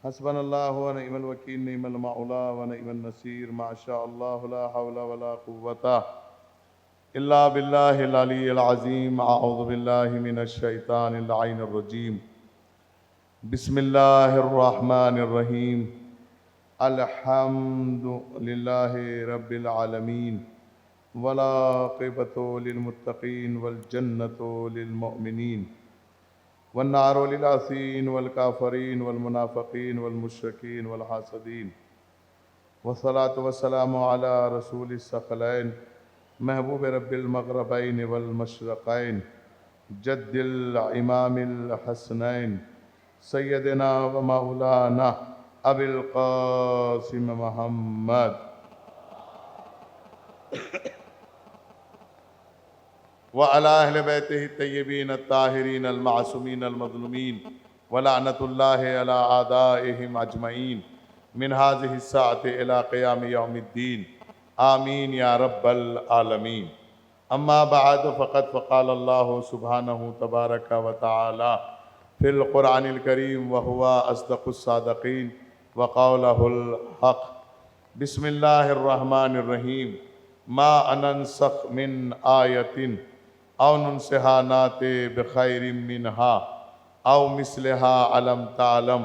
हस्बनल्लाहु व निअमल वकील निअमल मौला व निअमन नसीर माशा अल्लाह ला हौला वला कुव्वता इल्ला बिल्लाहिल अलिय्यिल अज़ीम। अऊज़ु बिल्लाहि मिनश शैतानिर लाइनिर रजीम। बिस्मिल्लाहिर रहमानिर रहीम। अल्हम्दुलिल्लाहि रब्बिल आलमीन वल आक़िबतु लिल मुत्तक़ीन वल जन्नतु लिल मुमिनीन वन्नारु लिल आसीन वल काफ़िरीन वल मुनाफ़िक़ीन वल मुश्रिकीन वल हासिदीन। वस्सलातु वस्सलामु अला रसूलिस सकलैन महबूब रब्बिल मग़रबैन वल मशरिक़ैन जद्दिल इमामिल हसनैन सय्यदना व मौलाना अबिल क़ासिम मुहम्मद व अला अहले बैतिही तय्यबीन अत्ताहिरीन अल-मासूमीन अल-मज़लूमीन व लअनतुल्लाहि अला आदाइहिम अजमईन मिन हाज़िहि स्साअति इला क़ियाम यौमिद्दीन। आमीन या रब्बल आलमीन। अम्मा बअद फ़क़द क़ाल अल्लाहु सुब्हानहु तबारक व तआला फ़िल क़ुरआनिल करीम व हुवा अस्दक़ुस सादिक़ीन व क़ौलुहुल हक़। बिस्मिल्लाहिर रहमानिर रहीम। मा अनंसख़ मिन आयतिन औ नुन्सिहा नाति बिख़ैरिम मिनहा औ मिस्लिहा अलम तालम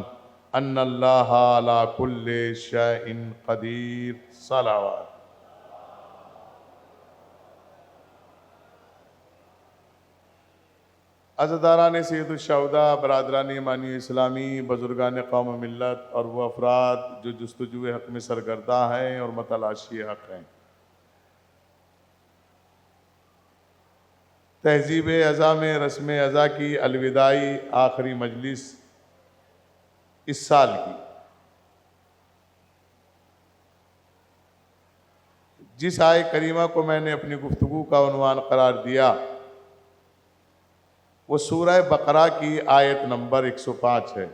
अन्नल्लाहा अला कुल्लि शैइन क़दीर। सलावत। अज़दारान सैयदुश्शहुदा, बरादरान ईमानी इस्लामी, बुज़ुर्गान कौम मिल्लत और वह अफराद जो जुस्तजू हक़ में सरगर्दा हैं और मतलाशी हक़ हैं। तहज़ीब अज़ा में रस्म अज़ा की अलविदाई आखिरी मजलिस इस साल की, जिस आय करीमा को मैंने अपनी गुफ्तगू का उन्वान करार दिया वो सूरह बकरा की आयत नंबर 105 है।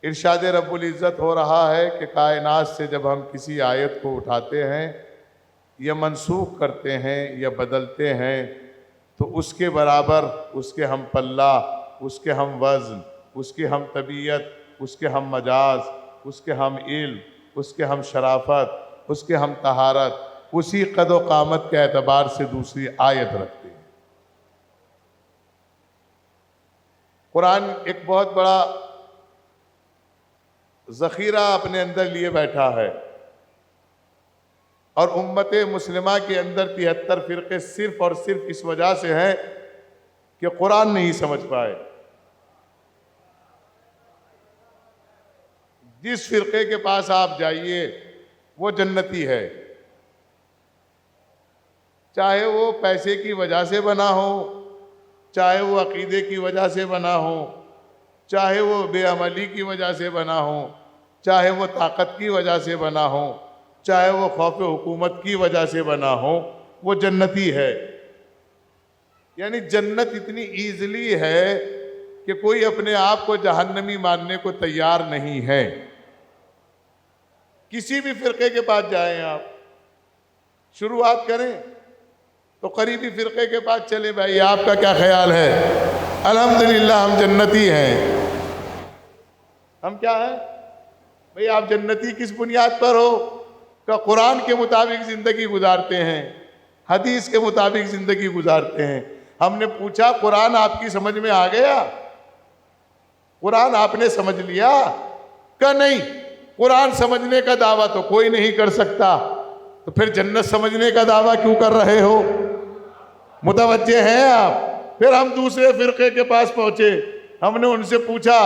इरशाद रब्बुल इज़्ज़त हो रहा है कि कायनात से जब हम किसी आयत को उठाते हैं या मनसूख करते हैं या बदलते हैं तो उसके बराबर, उसके हम पल्ला, उसके हम वज़न, उसके हम तबीयत, उसके हम मजाज, उसके हम इल्म, उसके हम शराफत, उसके हम तहारत, उसी कद व कामत के एतबार से दूसरी आयत रखते हैं। कुरान एक बहुत बड़ा ज़ख़ीरा अपने अंदर लिए बैठा है और उम्मत मुस्लिमा के अंदर 73 फ़िरक़े सिर्फ़ और सिर्फ इस वजह से हैं कि कुरान नहीं समझ पाए। जिस फ़िरक़े के पास आप जाइए वो जन्नती है, चाहे वो पैसे की वजह से बना हो, चाहे वो अक़ीदे की वजह से बना हो, चाहे वो बेअमली की वजह से बना हो, चाहे वो ताकत की वजह से बना हो, चाहे वो खौफ हुकूमत की वजह से बना हो, वो जन्नती है। यानी जन्नत इतनी ईज़िली है कि कोई अपने आप को जहन्नमी मानने को तैयार नहीं है। किसी भी फ़िरक़े के पास जाएं, आप शुरुआत करें तो करीबी फ़िरक़े के पास चले, भाई आपका क्या ख्याल है? अल्हम्दुलिल्लाह हम जन्नती हैं। हम क्या हैं भाई? आप जन्नती किस बुनियाद पर हो? का कुरान के मुताबिक ज़िंदगी गुजारते हैं, हदीस के मुताबिक ज़िंदगी गुजारते हैं। हमने पूछा कुरान आपकी समझ में आ गया? कुरान आपने समझ लिया? का नहीं। कुरान समझने का दावा तो कोई नहीं कर सकता, तो फिर जन्नत समझने का दावा क्यों कर रहे हो? मुतवज्जे हैं आप? फिर हम दूसरे फ़िरक़े के पास पहुँचे, हमने उनसे पूछा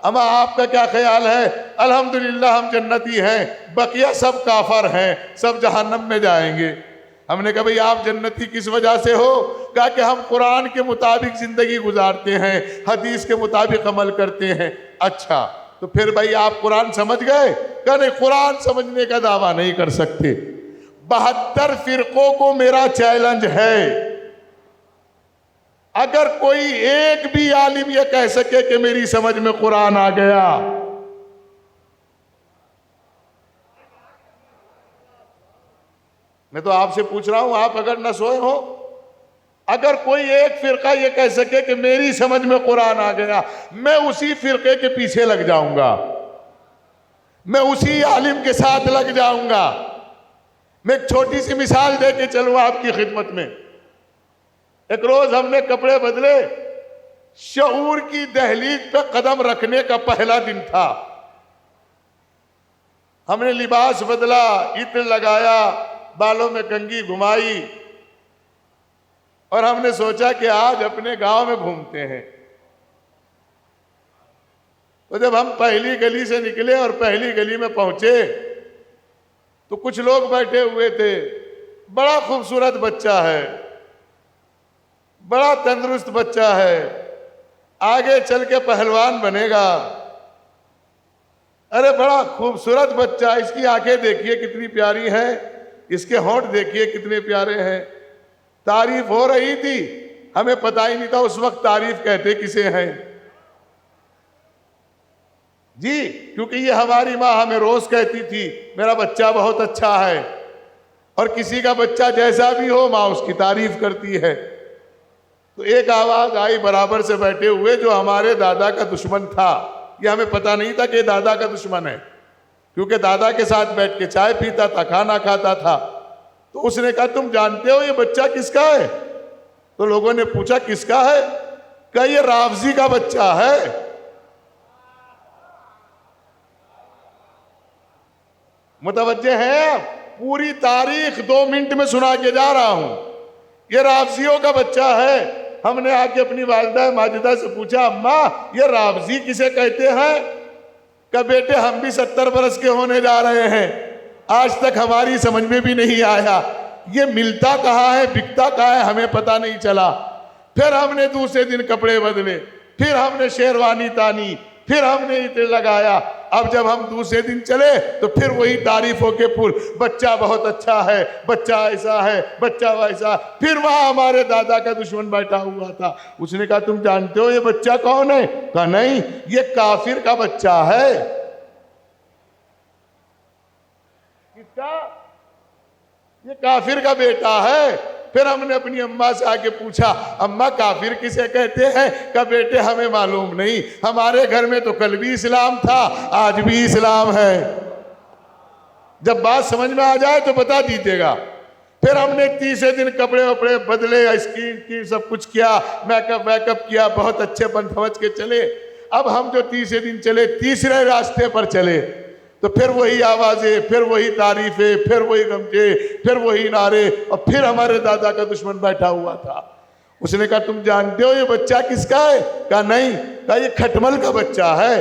अमा आपका क्या ख्याल है? अल्हम्दुलिल्लाह हम जन्नती हैं, बकिया सब काफर हैं, सब जहन्नम में जाएंगे। हमने कहा भाई आप जन्नती किस वजह से हो? कहा कि हम कुरान के मुताबिक ज़िंदगी गुजारते हैं, हदीस के मुताबिक अमल करते हैं। अच्छा, तो फिर भाई आप कुरान समझ गए? कहा नहीं, कुरान समझने का दावा नहीं कर सकते। 72 फ़िरक़ों को मेरा चैलेंज है, अगर कोई एक भी आलिम ये कह सके कि मेरी समझ में कुरान आ गया, मैं तो आपसे पूछ रहा हूं, आप अगर न सोए हो अगर कोई एक फिरका ये कह सके कि मेरी समझ में कुरान आ गया, मैं उसी फिरके के पीछे लग जाऊंगा, मैं उसी आलिम के साथ लग जाऊंगा। मैं एक छोटी सी मिसाल दे के चलूं आपकी खिदमत में। एक रोज हमने कपड़े बदले, शऊर की दहलीज पे कदम रखने का पहला दिन था। हमने लिबास बदला, इत्र लगाया, बालों में कंघी घुमाई और हमने सोचा कि आज अपने गांव में घूमते हैं। तो जब हम पहली गली से निकले और पहली गली में पहुंचे तो कुछ लोग बैठे हुए थे। बड़ा खूबसूरत बच्चा है, बड़ा तंदुरुस्त बच्चा है, आगे चल के पहलवान बनेगा। अरे बड़ा खूबसूरत बच्चा, इसकी आंखें देखिए कितनी प्यारी हैं, इसके होंठ देखिए कितने प्यारे हैं। तारीफ हो रही थी, हमें पता ही नहीं था उस वक्त तारीफ कहते किसे हैं जी, क्योंकि ये हमारी माँ हमें रोज कहती थी मेरा बच्चा बहुत अच्छा है, और किसी का बच्चा जैसा भी हो माँ उसकी तारीफ करती है। तो एक आवाज आई बराबर से बैठे हुए, जो हमारे दादा का दुश्मन था। ये हमें पता नहीं था कि दादा का दुश्मन है, क्योंकि दादा के साथ बैठ के चाय पीता था, खाना खाता था। तो उसने कहा तुम जानते हो ये बच्चा किसका है? तो लोगों ने पूछा किसका है? कहा ये रावजी का बच्चा है। मुतवज्जे हैं आप? पूरी तारीख 2 मिनट में सुना के जा रहा हूं। ये रावजियों का बच्चा है। हमने आके अपनी वालिदा माजिदा से पूछा अम्मा ये रावजी किसे कहते हैं? का बेटे हम भी 70 बरस के होने जा रहे हैं, आज तक हमारी समझ में भी नहीं आया। ये मिलता कहाँ है, बिकता कहाँ है, हमें पता नहीं चला। फिर हमने दूसरे दिन कपड़े बदले, फिर हमने शेरवानी तानी, फिर हमने इत्र लगाया। अब जब हम दूसरे दिन चले तो फिर वही तारीफों के पुल, बच्चा बहुत अच्छा है, बच्चा ऐसा है, बच्चा वैसा। फिर वहां हमारे दादा का दुश्मन बैठा हुआ था। उसने कहा तुम जानते हो ये बच्चा कौन है? कहा नहीं, ये काफिर का बच्चा है। किसका? ये काफिर का बेटा है। फिर हमने अपनी अम्मा से आके पूछा अम्मा काफिर किसे कहते हैं? का बेटे हमें मालूम नहीं, हमारे घर में तो कल भी इस्लाम था, आज भी इस्लाम है। जब बात समझ में आ जाए तो बता दीजिएगा। फिर हमने तीसरे दिन कपड़े वपड़े बदले, स्किन की सब कुछ किया, मेकअप वैकअप किया, बहुत अच्छे बन समझ के चले। अब हम जो तीसरे दिन चले, तीसरे रास्ते पर चले तो फिर वही आवाजें, फिर वही तारीफें, फिर वही गमजे, फिर वही नारे, और फिर हमारे दादा का दुश्मन बैठा हुआ था। उसने कहा तुम जानते हो ये बच्चा किसका है? कहा नहीं। कहा ये खटमल का बच्चा है।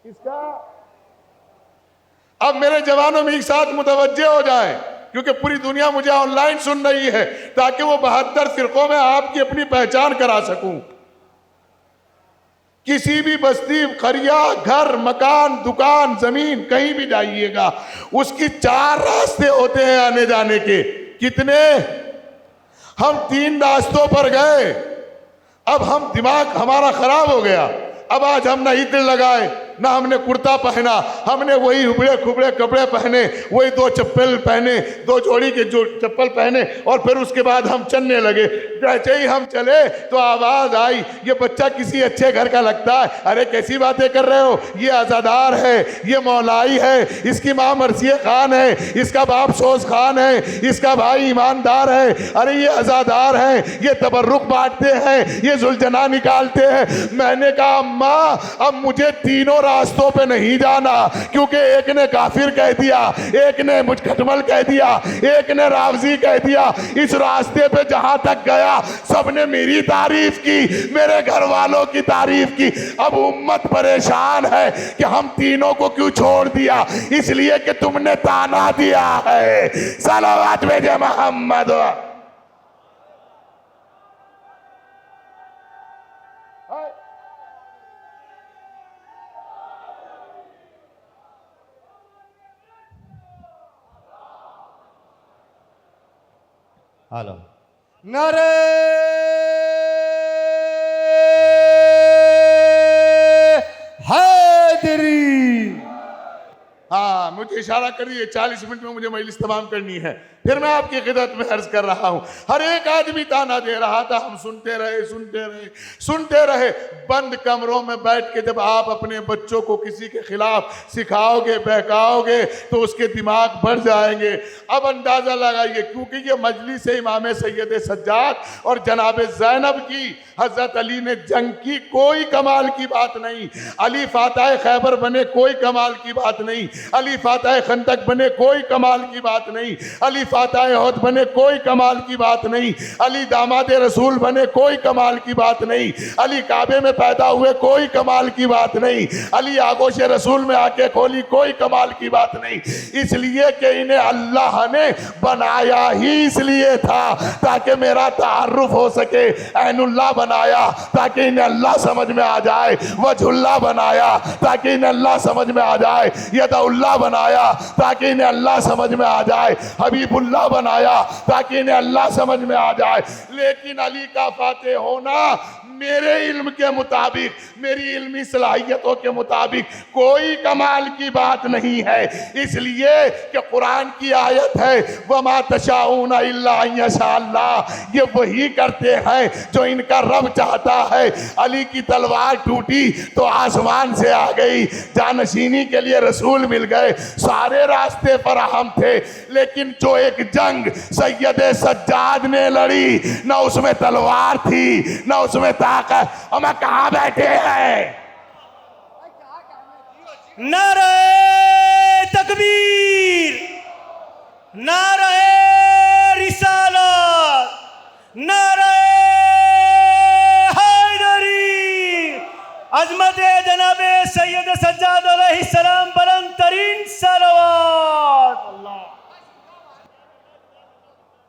किसका? अब मेरे जवानों में एक साथ मुतवज्जे हो जाएं, क्योंकि पूरी दुनिया मुझे ऑनलाइन सुन रही है, ताकि वो 72 फिरकों में आपकी अपनी पहचान करा सकूं। किसी भी बस्ती, खरिया, घर, मकान, दुकान, जमीन, कहीं भी जाइएगा, उसकी 4 रास्ते होते हैं आने जाने के। कितने? हम 3 रास्तों पर गए। अब हम दिमाग हमारा खराब हो गया। अब आज हम ना इत्र लगाए, ना हमने कुर्ता पहना, हमने वही उबड़े खुबड़े कपड़े पहने, वही 2 चप्पल पहने, 2 जोड़ी के जो चप्पल पहने, और फिर उसके बाद हम चलने लगे। जैसे ही हम चले तो आवाज आई ये बच्चा किसी अच्छे घर का लगता है। अरे कैसी बातें कर रहे हो, ये अजादार है, ये मौलाई है, इसकी माँ मर्सिया खान है, इसका बाप सोज खान है, इसका भाई ईमानदार है। अरे ये अजादार है, ये तबर्रुक बांटते हैं, ये जुलझना निकालते हैं। मैंने कहा अम्मा अब मुझे तीनों रास्तों पे नहीं जाना, क्योंकि एक ने काफिर कह दिया, एक ने मुझ खटमल कह दिया, एक ने रावजी कह दिया। इस रास्ते पे जहां तक गया सबने मेरी तारीफ की, मेरे घर वालों की तारीफ की। अब उम्मत परेशान है कि हम तीनों को क्यों छोड़ दिया, इसलिए कि तुमने ताना दिया है। सलावत भेजे मोहम्मद। हेलो नारे हैदरी। हाँ मुझे इशारा करिए, 40 मिनट में मुझे मजलिस तमाम करनी है। फिर मैं आपकी खिदमत में अर्ज कर रहा हूं, हर एक आदमी ताना दे रहा था, हम सुनते रहे सुनते रहे सुनते रहे। बंद कमरों में बैठ के जब आप अपने बच्चों को किसी के खिलाफ सिखाओगे, बहकाओगे, तो उसके दिमाग बढ़ जाएंगे। अब अंदाजा लगाइए, क्योंकि ये मजलिस इमाम सैयद सज्जाद और जनाब ज़ैनब की, हजरत अली ने जंग की, कोई कमाल की बात नहीं। अली फातह खैबर बने, कोई कमाल की बात नहीं। अली फातह खंदक बने, कोई कमाल की बात नहीं। अली फातह उहद बने, कोई कमाल की बात नहीं। अली दामाद रसूल बने, कोई कमाल की बात नहीं। अली काबे में पैदा हुए, कोई कमाल की बात नहीं। अली आगोश रसूल में आके खोली, कोई कमाल की बात नहीं। इसलिए कि इन्हें अल्लाह ने बनाया ही इसलिए था ताकि मेरा तारुफ हो सके। ऐनुल्लाह बनाया ताकि इन्हें अल्लाह समझ में आ जाए, वजहुल्लाह बनाया ताकि इन्हें अल्लाह समझ में आ जाए, यदउल्लाह बनाया ताकि इन्हें अल्लाह समझ में आ जाए, हबीबुल्लाह बनाया ताकि इन्हें अल्लाह समझ में आ जाए। लेकिन अली का फाते होना मेरे इल्म के मुताबिक, मेरी इल्मी सलाहियतों के मुताबिक कोई कमाल की बात नहीं है। इसलिए कि कुरान की आयत है, वमा तशाऊना इल्ला अन यशा अल्लाह, ये वही करते हैं जो इनका रब चाहता है। अली की तलवार टूटी तो आसमान से आ गई, जानशीनी के लिए रसूल मिल गए, सारे रास्ते फराहम थे। लेकिन जो एक जंग सैयद सज्जाद ने लड़ी, न उसमें तलवार थी न उसमें ताकत। और मैं कहाँ बैठे हैं? नारे तकबीर, नारे रिसालत, नारे हैदरी, अजमत जनाबे सैयद सज्जाद अलैहिस्सलाम बुलंद तरीन सलवात। अल्लाह,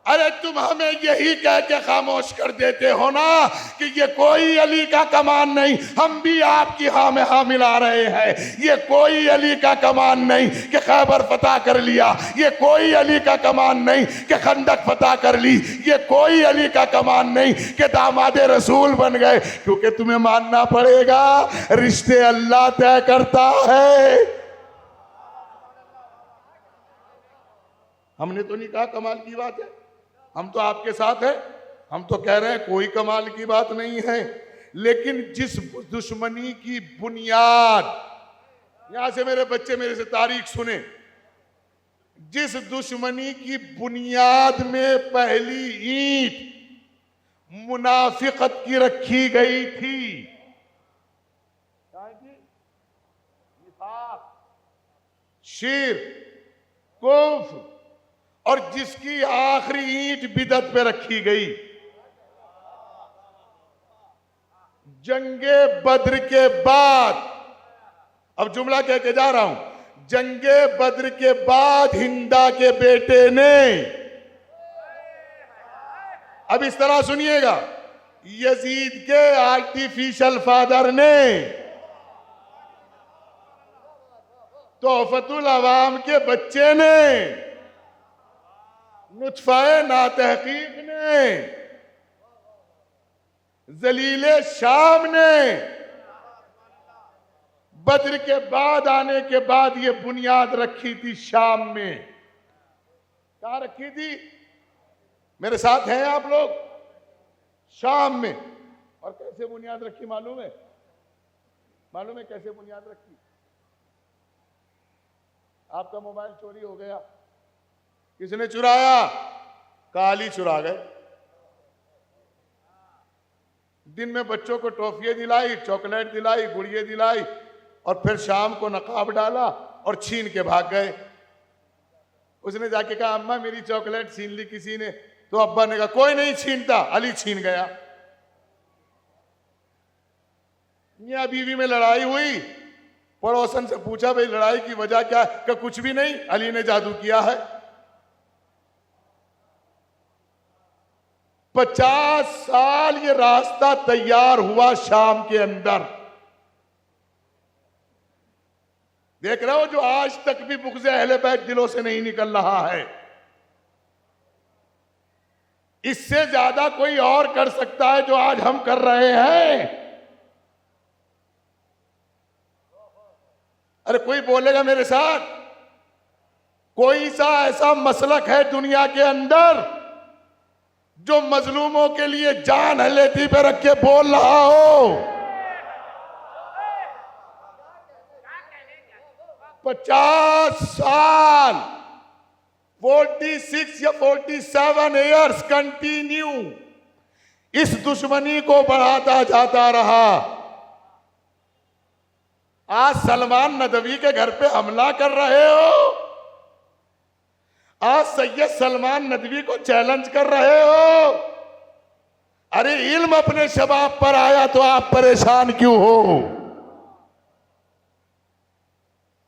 अरे तुम हमें यही कह के खामोश कर देते हो ना कि ये कोई अली का कमान नहीं। हम भी आपकी हाँ में हाँ मिला रहे हैं। ये कोई अली का कमान नहीं कि खैबर फतह कर लिया, ये कोई अली का कमान नहीं कि खंदक फतह कर ली, ये कोई अली का कमान नहीं कि दामाद रसूल बन गए। क्योंकि तुम्हें मानना पड़ेगा, रिश्ते अल्लाह तय करता है। हमने तो नहीं कहा कमाल की बात है, हम तो आपके साथ हैं। हम तो कह रहे हैं कोई कमाल की बात नहीं है। लेकिन जिस दुश्मनी की बुनियाद, यहां से मेरे बच्चे मेरे से तारीख सुने, जिस दुश्मनी की बुनियाद में पहली ईंट मुनाफिकत की रखी गई थी, शिर्क, कुफ्र, और जिसकी आखिरी ईंट बिदत पे रखी गई, जंगे बद्र के बाद, अब जुमला कह के जा रहा हूं, जंगे बद्र के बाद हिंदा के बेटे ने, अब इस तरह सुनिएगा, यजीद के आर्टिफिशियल फादर ने, तोहफतुल अवाम के बच्चे ने, नुतफ़ा नातहकीक ने, जलीले शाम ने, बद्र के बाद आने के बाद ये बुनियाद रखी थी शाम में। कहाँ रखी थी? मेरे साथ हैं आप लोग? शाम में। और कैसे बुनियाद रखी मालूम है? मालूम है कैसे बुनियाद रखी? आपका मोबाइल चोरी हो गया, किसने चुराया? काली चुरा गए। दिन में बच्चों को टॉफियां दिलाई, चॉकलेट दिलाई, गुड़िया दिलाई, और फिर शाम को नकाब डाला और छीन के भाग गए। उसने जाके कहा अम्मा मेरी चॉकलेट छीन ली किसी ने, तो अब्बा ने कहा कोई नहीं छीनता, अली छीन गया। मियां बीवी में लड़ाई हुई, पड़ोसन से पूछा भाई लड़ाई की वजह क्या है? कि कुछ भी नहीं, अली ने जादू किया है। 50 साल ये रास्ता तैयार हुआ शाम के अंदर। देख रहे हो जो आज तक भी बुग़्ज़ अहले बैत दिलों से नहीं निकल रहा है। इससे ज्यादा कोई और कर सकता है जो आज हम कर रहे हैं? अरे कोई बोलेगा मेरे साथ, कोई सा ऐसा मसलक है दुनिया के अंदर जो मजलूमों के लिए जान हलेती पे रख के बोल रहा हो? 50 साल 46 या 47 ईयर्स कंटिन्यू इस दुश्मनी को बढ़ाता जाता रहा। आज सलमान नदवी के घर पे हमला कर रहे हो, आज सैयद सलमान नदवी को चैलेंज कर रहे हो। अरे इल्म अपने शबाब पर आया तो आप परेशान क्यों हो?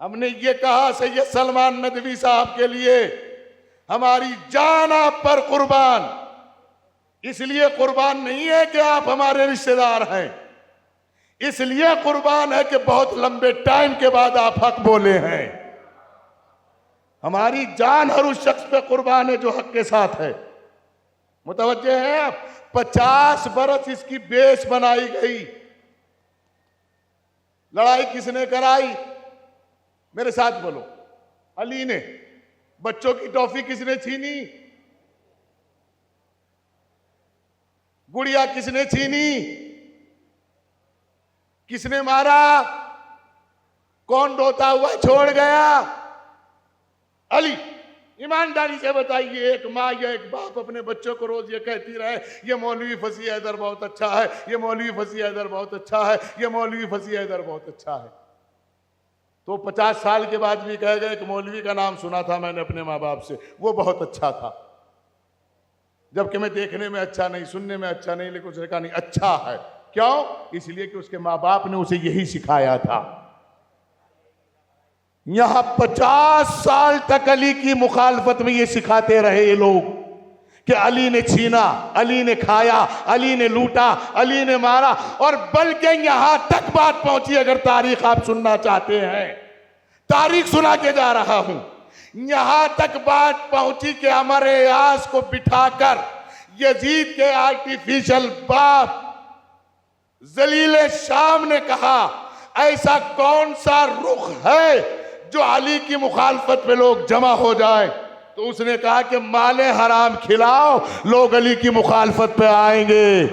हमने ये कहा सैयद सलमान नदवी साहब के लिए हमारी जान आप पर कुर्बान, इसलिए कुर्बान नहीं है कि आप हमारे रिश्तेदार हैं, इसलिए कुर्बान है कि बहुत लंबे टाइम के बाद आप हक बोले हैं। हमारी जान हर उस शख्स पे कुर्बान है जो हक के साथ है। मुतवज्जे हैं आप? 50 बरस इसकी बेस बनाई गई। लड़ाई किसने कराई? मेरे साथ बोलो। अली ने। बच्चों की टॉफी किसने छीनी? गुड़िया किसने छीनी? किसने मारा? कौन रोता हुआ छोड़ गया? अली। ईमानदारी से बताइए, एक माँ या एक बाप अपने बच्चों को रोज ये कहती रहे ये मौलवी फसी हैदर बहुत अच्छा है, ये मौलवी फसी हैदर बहुत अच्छा है, ये मौलवी फसी हैदर बहुत अच्छा है, तो 50 साल के बाद भी कह गए कि मौलवी का नाम सुना था मैंने अपने माँ बाप से, वो बहुत अच्छा था, जबकि मैं देखने में अच्छा नहीं, सुनने में अच्छा नहीं, लेकिन उसने कहा नहीं अच्छा है। क्यों? इसलिए कि उसके माँ बाप ने उसे यही सिखाया था। यहां 50 साल तक अली की मुखालफत में ये सिखाते रहे ये लोग कि अली ने छीना, अली ने खाया, अली ने लूटा, अली ने मारा, और बल्कि यहां तक बात पहुंची, अगर तारीख आप सुनना चाहते हैं, तारीख सुना के जा रहा हूं, यहां तक बात पहुंची कि अमर यास को बिठाकर यजीद के आर्टिफिशियल बाप जलील शाम ने कहा ऐसा कौन सा रुख है जो अली की मुखालफत पे लोग जमा हो जाए, तो उसने कहा कि माले हराम खिलाओ, लोग अली की मुखालफत पे आएंगे।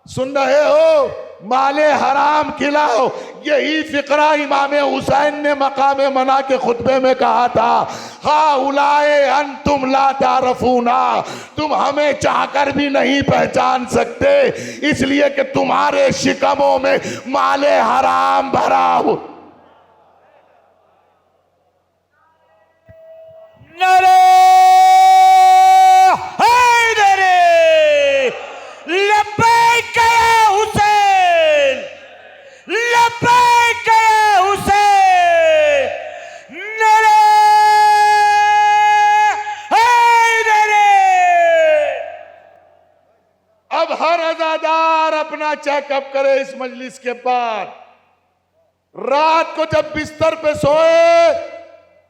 सुन रहे हो? माले हराम खिलाओ। यही फिक्रा इमाम हुसैन ने मकाम मना के खुतबे में कहा था, हा उलाए अंतुम ला तारफूना, तुम हमें चाहकर भी नहीं पहचान सकते, इसलिए कि तुम्हारे शिकमों में माले हराम भरा हो। नारे हैदरी लब्बैक या हुसैन, लब्बैक या हुसैन, नारे हैदरी। अब हर अज़ादार अपना चेकअप करे इस मजलिस के बाद। रात को जब बिस्तर पे सोए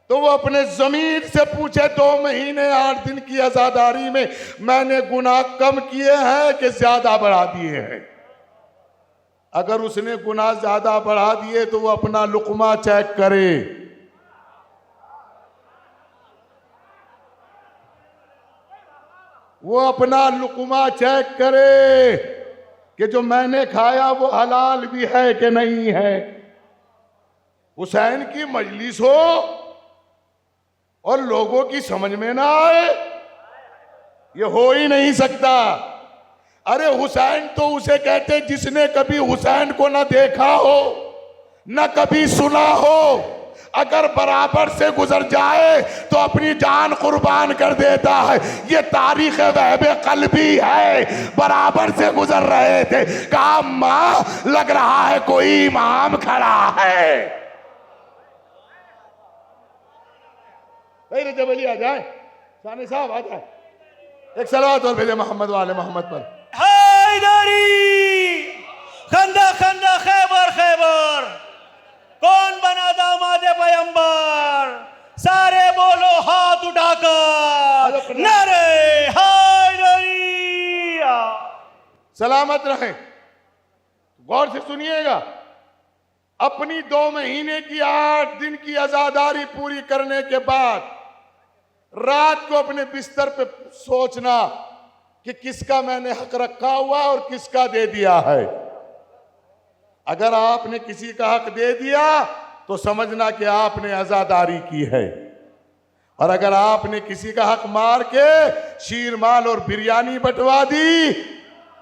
तो वो अपने जमीर से पूछे 2 महीने 8 दिन की आजादारी में मैंने गुनाह कम किए हैं कि ज्यादा बढ़ा दिए हैं। अगर उसने गुनाह ज्यादा बढ़ा दिए तो वो अपना लुकमा चेक करे। वो अपना लुकमा चेक करे कि जो मैंने खाया वो हलाल भी है कि नहीं है। हुसैन की मजलिस हो और लोगों की समझ में ना आए, ये हो ही नहीं सकता। अरे हुसैन तो उसे कहते जिसने कभी हुसैन को ना देखा हो, ना कभी सुना हो, अगर बराबर से गुजर जाए तो अपनी जान कुर्बान कर देता है। ये तारीख वहबे कल्बी है। बराबर से गुजर रहे थे, कहा मां लग रहा है कोई इमाम खड़ा है। जब अली आ जाए, सानी साहब आ जाए, एक सलावत और भेजे मोहम्मद वाले मोहम्मद पर। हैदरी खंदा खंदा खैबर खैबर, कौन बना दामाद पैगंबर, सारे बोलो हाथ उठाकर नारे हैदरी। सलामत रहें। गौर से सुनिएगा, अपनी 2 महीने की 8 दिन की आजादारी पूरी करने के बाद रात को अपने बिस्तर पे सोचना कि किसका मैंने हक रखा हुआ और किसका दे दिया है। अगर आपने किसी का हक दे दिया तो समझना कि आपने आजादारी की है, और अगर आपने किसी का हक मार के शीर माल और बिरयानी बंटवा दी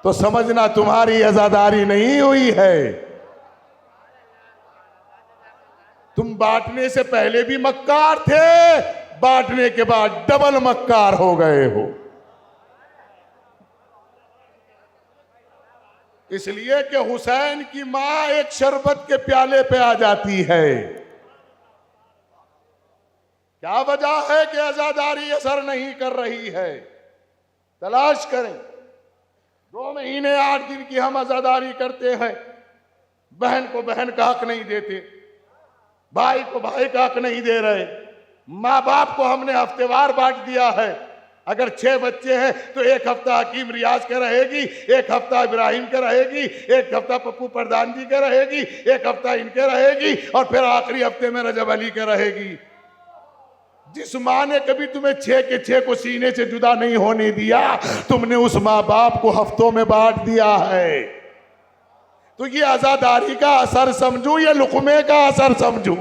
तो समझना तुम्हारी आजादारी नहीं हुई है। तुम बांटने से पहले भी मक्कार थे, बांटने के बाद डबल मक्कार हो गए हो। इसलिए कि हुसैन की मां एक शरबत के प्याले पे आ जाती है। क्या वजह है कि आजादारी असर नहीं कर रही है? तलाश करें। 2 महीने 8 दिन की हम आजादारी करते हैं, बहन को बहन का हक नहीं देते, भाई को भाई का हक नहीं दे रहे, माँ बाप को हमने हफ्तेवार बांट दिया है। अगर 6 बच्चे हैं तो एक हफ्ता हकीम रियाज के रहेगी, एक हफ्ता इब्राहिम के रहेगी, एक हफ्ता पप्पू प्रधान जी के रहेगी, एक हफ्ता इनके रहेगी, और फिर आखिरी हफ्ते में रजब अली के रहेगी। जिस माँ ने कभी तुम्हें 6 के 6 को सीने से जुदा नहीं होने दिया, तुमने उस माँ बाप को हफ्तों में बांट दिया है। तो ये आजादारी का असर समझूं या लुकमे का असर समझूं?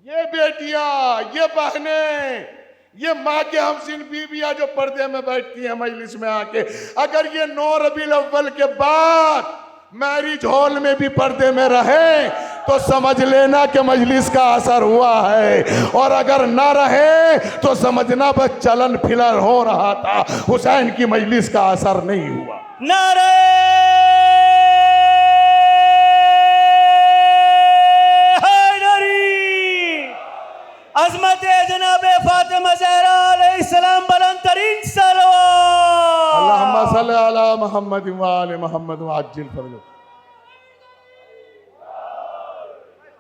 ये बेटियां, ये बहनें, ये माँ के हमसिन बीबियां जो पर्दे में बैठती हैं मजलिस में आके, अगर ये 9 रबीउल अव्वल के बाद मैरिज हॉल में भी पर्दे में रहे तो समझ लेना कि मजलिस का असर हुआ है, और अगर ना रहे तो समझना बस चलन फिलन हो रहा था, हुसैन की मजलिस का असर नहीं हुआ। नारे अज़मत जनाब फातिमा ज़हरा अलैहिस्सलाम बुलंद तरीन सलवात। अल्लाहुम्मा सल्ली अला मुहम्मद व आले मुहम्मद व अज्जिल फरजो।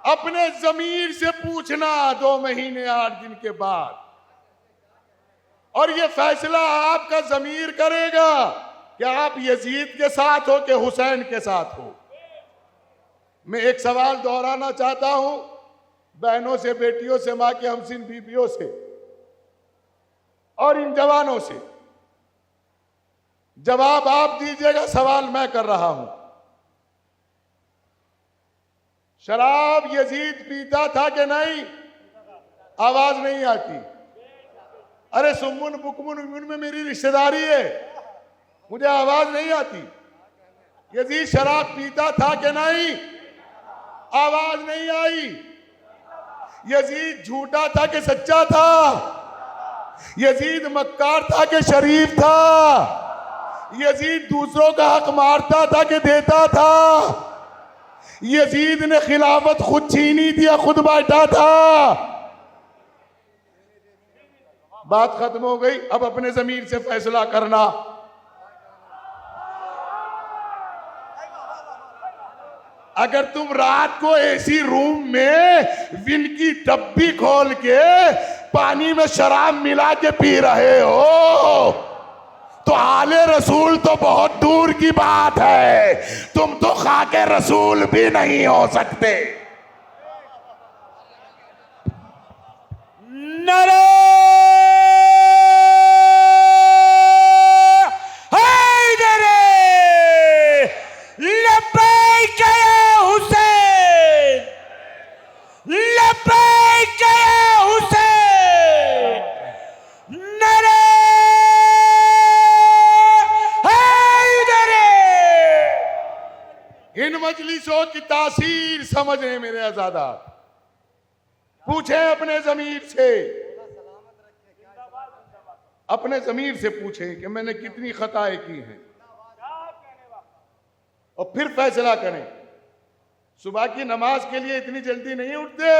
अपने ज़मीर से पूछना 2 महीने 8 दिन के बाद, और ये फैसला आपका ज़मीर करेगा कि आप यजीद के साथ हो कि हुसैन के साथ हो। मैं एक सवाल दोहराना चाहता हूं बहनों से, बेटियों से, माँ के हमसिन बीबियों से और इन जवानों से। जवाब आप दीजिएगा, सवाल मैं कर रहा हूं। शराब यजीद पीता था कि नहीं? आवाज नहीं आती। अरे सुम्मुन बुकमुन में मेरी रिश्तेदारी है, मुझे आवाज नहीं आती। यजीद शराब पीता था कि नहीं? आवाज नहीं आई। यजीद झूठा था कि सच्चा था? यजीद मक्कार था कि शरीफ था? यजीद दूसरों का हक मारता था कि देता था? यजीद ने खिलाफत खुद छीनी थी या खुद बांटा था? बात खत्म हो गई। अब अपने जमीर से फैसला करना। अगर तुम रात को एसी रूम में विन की डब्बी खोल के पानी में शराब मिला के पी रहे हो तो आले रसूल तो बहुत दूर की बात है, तुम तो खाके रसूल भी नहीं हो सकते। नारे मजलिसों की तासीर समझे मेरे आजादात। पूछें अपने जमीर से, अपने जमीर से पूछें कि मैंने कितनी खताएं की हैं, और फिर फैसला करें। सुबह की नमाज के लिए इतनी जल्दी नहीं उठते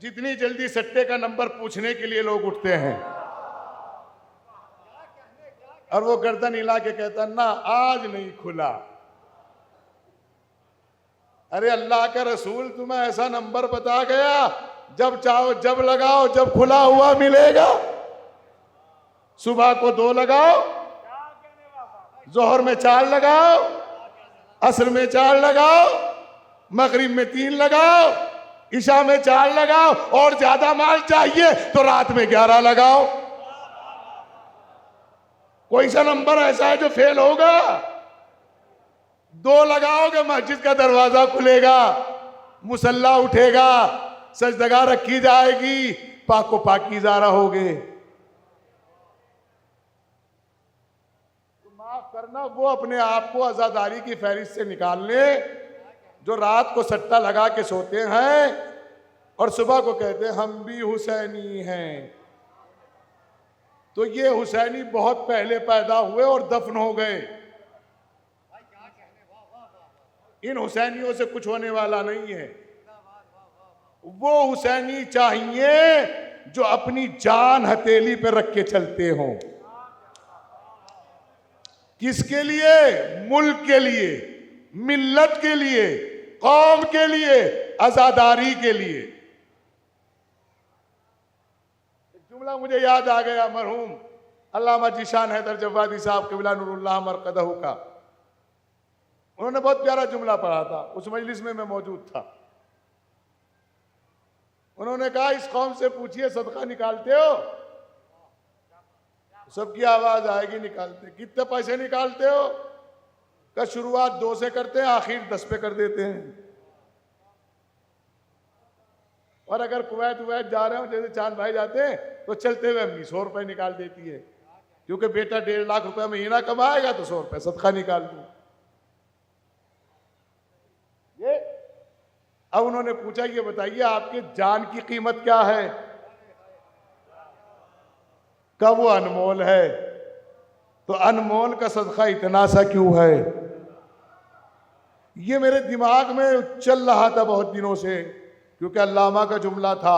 जितनी जल्दी सट्टे का नंबर पूछने के लिए लोग उठते हैं। और वो गर्दन हिला के कहता ना आज नहीं खुला। अरे अल्लाह का रसूल तुम्हें ऐसा नंबर बता गया, जब चाहो जब लगाओ, जब खुला हुआ मिलेगा। सुबह को 2 लगाओ, जोहर में 4 लगाओ, असर में 4 लगाओ, मगरिब में 3 लगाओ, ईशा में 4 लगाओ, और ज्यादा माल चाहिए तो रात में 11 लगाओ। कोई सा नंबर ऐसा है जो फेल होगा? 2 लगाओगे मस्जिद का दरवाजा खुलेगा, मुसल्ला उठेगा, सजदगा रखी जाएगी, पाको पाकीज़ा रहोगे। तो माफ करना, वो अपने आप को आजादारी की फहरिस्त से निकाल ले जो रात को सट्टा लगा के सोते हैं और सुबह को कहते हैं हम भी हुसैनी हैं। तो ये हुसैनी बहुत पहले पैदा हुए और दफन हो गए। इन हुसैनियों से कुछ होने वाला नहीं है। वो हुसैनी चाहिए जो अपनी जान हथेली पे रख के चलते हों। किसके लिए? मुल्क के लिए, मिल्लत के लिए, कौम के लिए, आजादारी के लिए। जुमला मुझे याद आ गया मरहूम अल्लामा जीशान हैदर जवादी साहब क़िबला नूरुल्लाह मरकदहू का। उन्होंने बहुत प्यारा जुमला पढ़ा था, उस मजलिस में मैं मौजूद था। उन्होंने कहा इस कौम से पूछिए सदका निकालते हो? सबकी आवाज आएगी निकालते। कितने पैसे निकालते हो? का शुरुआत 2 से करते हैं, आखिर 10 पे कर देते हैं। और अगर कुवैत वैत जा रहे हो, जैसे चांद भाई जाते हैं, तो चलते हुए अम्मी 100 रुपए निकाल देती है, क्योंकि बेटा 1.5 लाख रुपए महीना कमाएगा तो 100 रुपए सदका निकाल दूं। ये अब उन्होंने पूछा ये बताइए आपके जान की कीमत क्या है? कब वो अनमोल है, तो अनमोल का सदका इतना सा क्यों है? ये मेरे दिमाग में चल रहा था बहुत दिनों से, क्योंकि अल्लामा का जुमला था,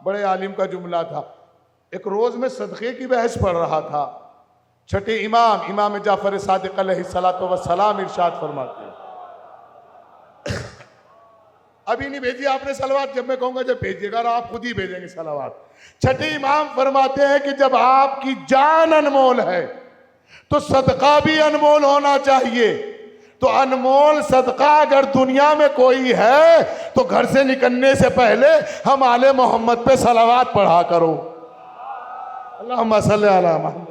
बड़े आलिम का जुमला था। एक रोज में सदक़े की बहस पढ़ रहा था। छठे इमाम जाफर सादिक अलैहिस्सलातु वस्सलाम इरशाद फरमाते हैं, अभी नहीं भेजी आपने सलवात, जब मैं कहूंगा जब भेजिएगा और आप खुद ही भेजेंगे सलवात। छठे इमाम फरमाते हैं कि जब आपकी जान अनमोल है तो सदका भी अनमोल होना चाहिए। तो अनमोल सदका अगर दुनिया में कोई है तो घर से निकलने से पहले हम आले मोहम्मद पे सलावात पढ़ा करो। अल्लाहुम्मा सल्ली अला मुहम्मद।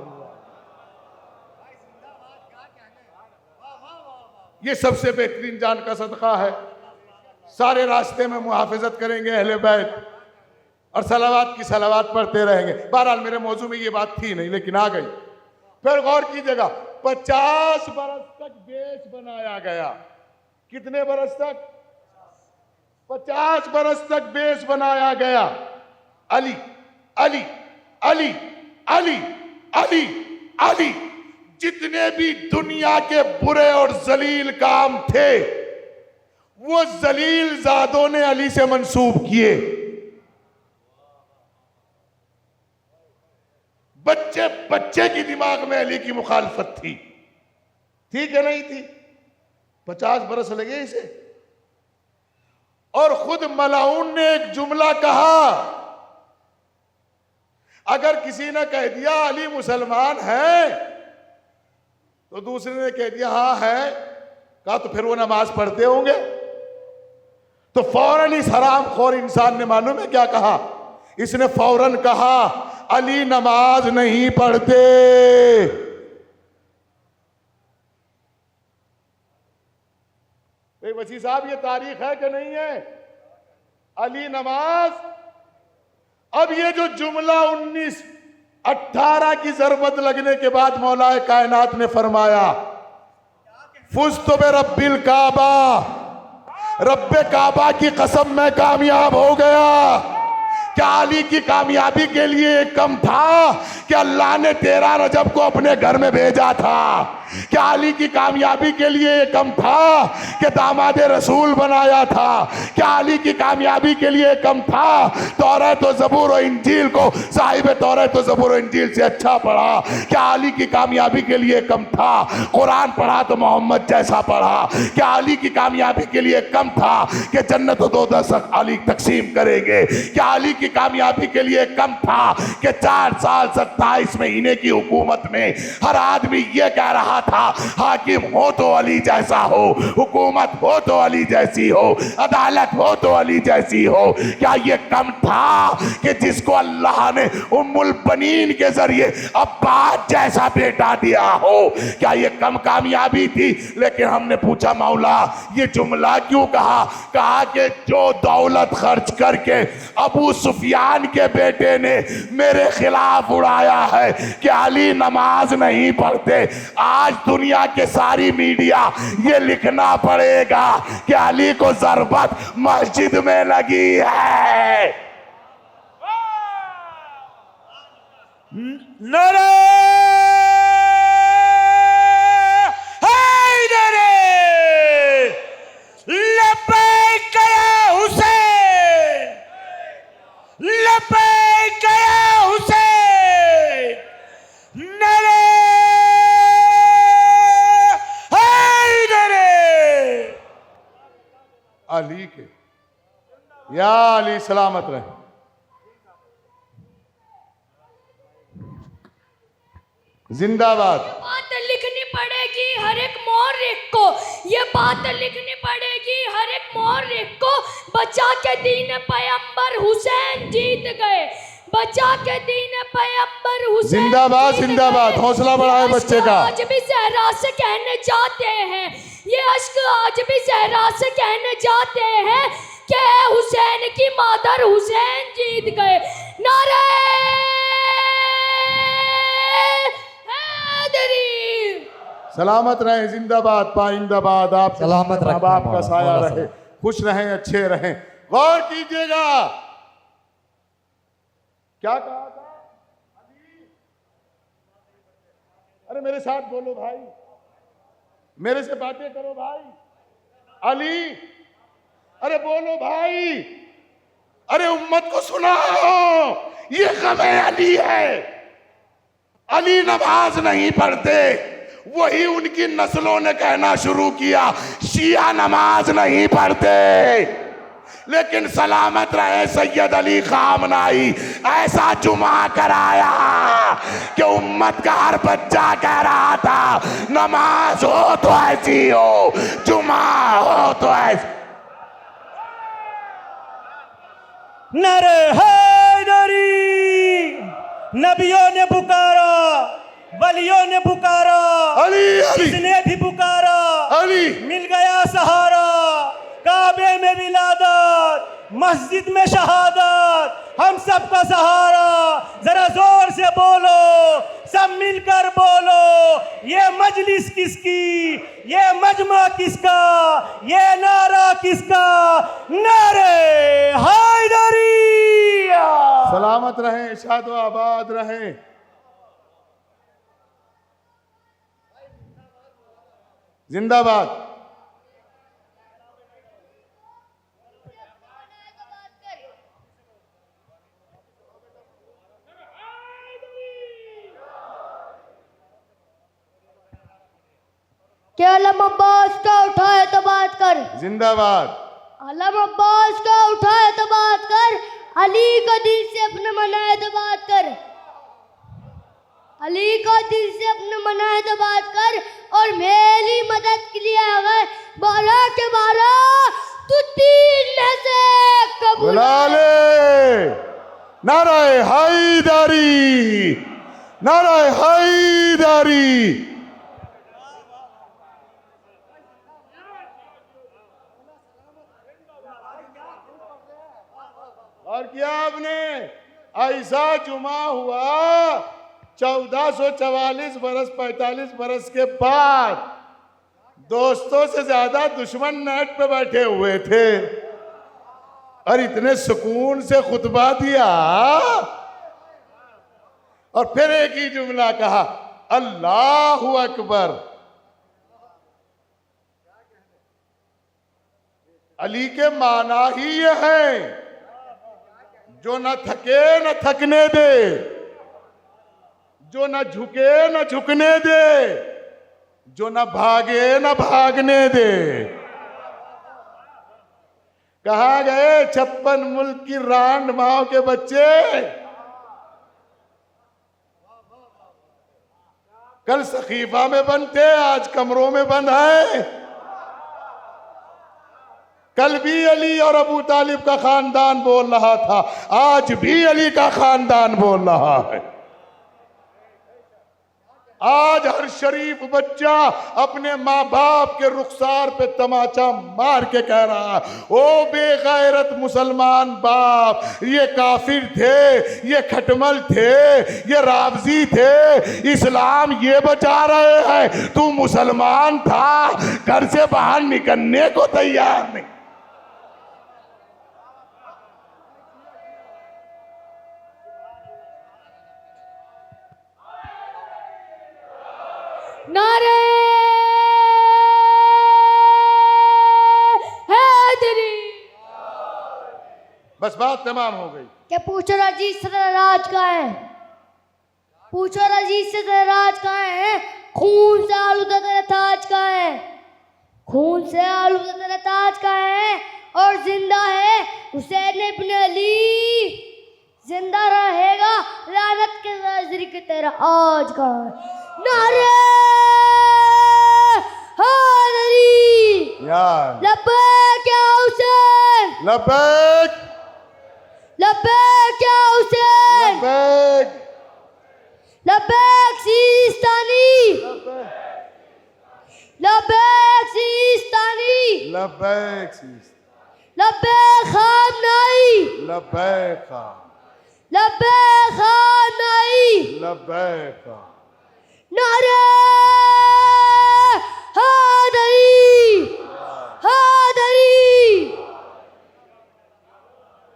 ये सबसे बेहतरीन जान का सदका है। सारे रास्ते में मुहाफिजत करेंगे अहले बैत और सलावात की सलावात पढ़ते रहेंगे। बहरहाल मेरे मौजू में ये बात थी नहीं, लेकिन आ गई। फिर गौर कीजिएगा, 50 बरस तक देश बनाया गया। कितने बरस तक? 50 बरस तक देश बनाया गया। अली अली अली अली अली अली, जितने भी दुनिया के बुरे और जलील काम थे वो जलील जादों ने अली से मंसूब किए। बच्चे बच्चे की दिमाग में अली की मुखालफत थी क्या नहीं थी? 50 बरस लगे इसे। और खुद मलाउन ने एक जुमला कहा, अगर किसी ने कह दिया अली मुसलमान है तो दूसरे ने कह दिया हाँ है, कहा तो फिर वो नमाज पढ़ते होंगे। तो फौरन इस हरामखोर इंसान ने मालूम है क्या कहा? इसने फौरन कहा अली नमाज नहीं पढ़ते। वसी साहब ये तारीख है कि नहीं है? अली नमाज। अब ये जो जुमला 1918 की जरबत लगने के बाद मौलाए कायनात ने फरमाया फुज़्तु बिरब्बिल काबा, रब्बे काबा की कसम मैं कामयाब हो गया। क्या अली की कामयाबी के लिए कम था कि अल्लाह ने 13 रजब को अपने घर में भेजा था? क्या अली की कामयाबी के लिए कम था कि दामाद रसूल बनाया था? क्या अली की कामयाबी के लिए कम था तौरात और ज़बूर और इंजील को साहिब तौरात और ज़बूर और इंजील से अच्छा पढ़ा? क्या अली की कामयाबी के लिए कम था कुरान पढ़ा तो मोहम्मद जैसा पढ़ा? क्या अली की कामयाबी के लिए कम था कि जन्नत दो दस्तक अली तकसीम करेंगे? क्या अली की कामयाबी के लिए कम था कि 4 साल 27 महीने की हुकूमत में हर आदमी ये कह रहा था हाकिम हो तो अली जैसा हो, हुकूमत हो तो अली जैसी हो, अदालत हो तो अली जैसी हो। क्या ये कम था कि जिसको अल्लाह ने उम्मुल बनीन के जरिए अब्बास जैसा बेटा दिया हो? क्या ये कम कामयाबी थी? लेकिन हमने पूछा मौला ये जुमला क्यों कहा? कहा कि जो दौलत खर्च करके अबू सुफियान के बेटे ने मेरे खिलाफ उड़ाया है कि अली नमाज नहीं पढ़ते, आज दुनिया के सारी मीडिया ये लिखना पड़ेगा कि अली को जरबत मस्जिद में लगी है। नारे हैदरी, लब्बैक या हुसैन, लब्बैक या हुसैन, नारे हैदरी। अली के या अली सलामत रहे। जिंदाबाद। बात लिखनी पड़ेगी हर एक मोहर्रिख को, ये बात लिखनी पड़ेगी हर एक मोहर्रिख को। बचा के दीन पैगंबर हुसैन जीत गए, बचा के दीन पैगंबर हुसैन जिंदाबाद जीत जिंदाबाद। गए। हौसला बढ़ाए ये बच्चे अश्क का। आज भी सहरा से कहने जाते हैं, ये अश्क आज भी सहरा से कहने जाते हैं कि हुसैन की मादर हुसैन जीत गए। नारे सलामत रहे, जिंदाबाद पाइंदाबाद। आप सलामत रखें माँ बाप का मौला, साया मौला रहे, खुश रहें, अच्छे रहें। गौर कीजिएगा क्या कहा था? अरे मेरे साथ बोलो भाई, मेरे से बातें करो भाई। अली, अरे बोलो भाई, अरे उम्मत को सुनाओ, ये गमे अली है। अली नमाज नहीं पढ़ते, वही उनकी नस्लों ने कहना शुरू किया शिया नमाज नहीं पढ़ते। लेकिन सलामत रहे सैयद अली खामनाई ऐसा जुमा कराया कि उम्मत का हर बच्चा कह रहा था नमाज हो तो ऐसी हो, जुमा हो तो ऐसी। नारे हैदरी, नबियों ने पुकारा, वलियों ने पुकारा, अली अली जिसने भी पुकारा अली। मिल गया सहारा। काबे में विलादत, मस्जिद में शहादत, हम सबका सहारा। जरा जोर से बोलो, सब मिलकर बोलो, ये मजलिस किसकी, ये मजमा किसका, ये नारा किसका? नारे हैदरी। सलामत रहें, शाद व आबाद रहें। जिंदाबाद। क्या अलम अब्बास का उठाए तो बात कर, जिंदाबाद। अलम अब्बास का उठाए तो बात कर, अली को दिल से अपने मनाए तो बात कर, अली को दिल से अपने मनाए तो बात कर। और मेरी मदद के लिए आ गए 12 के 12, तू 3 में से कबूल। बुलाले नाराए हैदरी, नाराए हैदरी। और किया आपने ऐसा जुमा हुआ 1444 बरस 45 बरस के बाद, दोस्तों से ज्यादा दुश्मन नेट पे बैठे हुए थे और इतने सुकून से खुतबा दिया और फिर एक ही जुमला कहा अल्लाहु अकबर। अली के माना ही ये है जो न थके न थकने दे, जो न झुके न झुकने दे, जो न भागे न भागने दे। कहाँ गए 56 मुल्क की रांड माओ के बच्चे? कल सखीफा में बंद थे, आज कमरों में बंद है। कल भी अली और अबू तालिब का खानदान बोल रहा था, आज भी अली का खानदान बोल रहा है। आज हर शरीफ बच्चा अपने माँ बाप के रुखसार पे तमाचा मार के कह रहा है, ओ बेगैरत मुसलमान बाप, ये काफिर थे, ये खटमल थे, ये रावजी थे, इस्लाम ये बचा रहे हैं, तू मुसलमान था, घर से बाहर निकलने को तैयार नहीं। नारे हैदरी। बस बात तमाम हो गई। क्या पूछो रजीज से तेरा राज कहाँ है? पूछो रजीज से तेरा राज कहाँ है? खून से आलूदा तेरा ताज कहाँ है? खून से आलूदा तेरा ताज कहाँ है? और जिंदा है हुसैन इब्न अली, जिंदा रहेगा लानत के नजर के तेरा आज कहाँ है? नारे हैदरी। यार लब्बैक या हुसैन, लब्बैक लब्बैक या हुसैन, लब्बैक लब्बैक सिस्तानी, लब्बैक सिस्तानी, लब्बैक लब्बैक खामनाई, लब्बैक खान, लब्बैक खामनाई, लब्बैक खान। नारे हैदरी, हैदरी।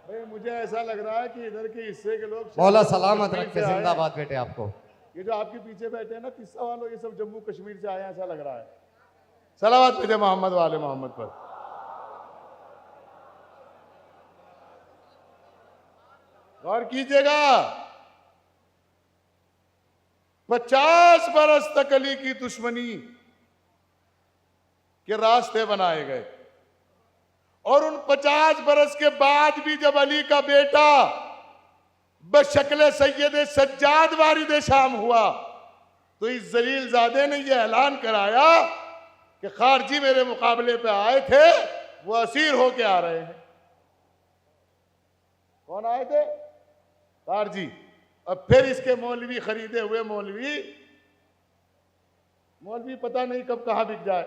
भाई मुझे ऐसा लग रहा है कि इधर के हिस्से के लोग मौला सलामत कश्मीर रखे, से आए हैं। जिंदाबाद बेटे आपको। ये जो आपके पीछे बैठे हैं ना किस्सा वालों, ये सब जम्मू कश्मीर से आए हैं, ऐसा लग रहा है। सलावत भेजे मोहम्मद वाले मोहम्मद पर। गौर कीजिएगा, 50 बरस तक अली की दुश्मनी के रास्ते बनाए गए, और उन 50 बरस के बाद भी जब अली का बेटा बशक्ल सैयद सज्जाद वारिद शाम हुआ, तो इस जलील ज़ादे ने यह ऐलान कराया कि खारजी मेरे मुकाबले पे आए थे, वो असीर होके आ रहे हैं। कौन आए थे? खारजी। अब फिर इसके मौलवी खरीदे हुए मौलवी पता नहीं कब कहां बिक जाए।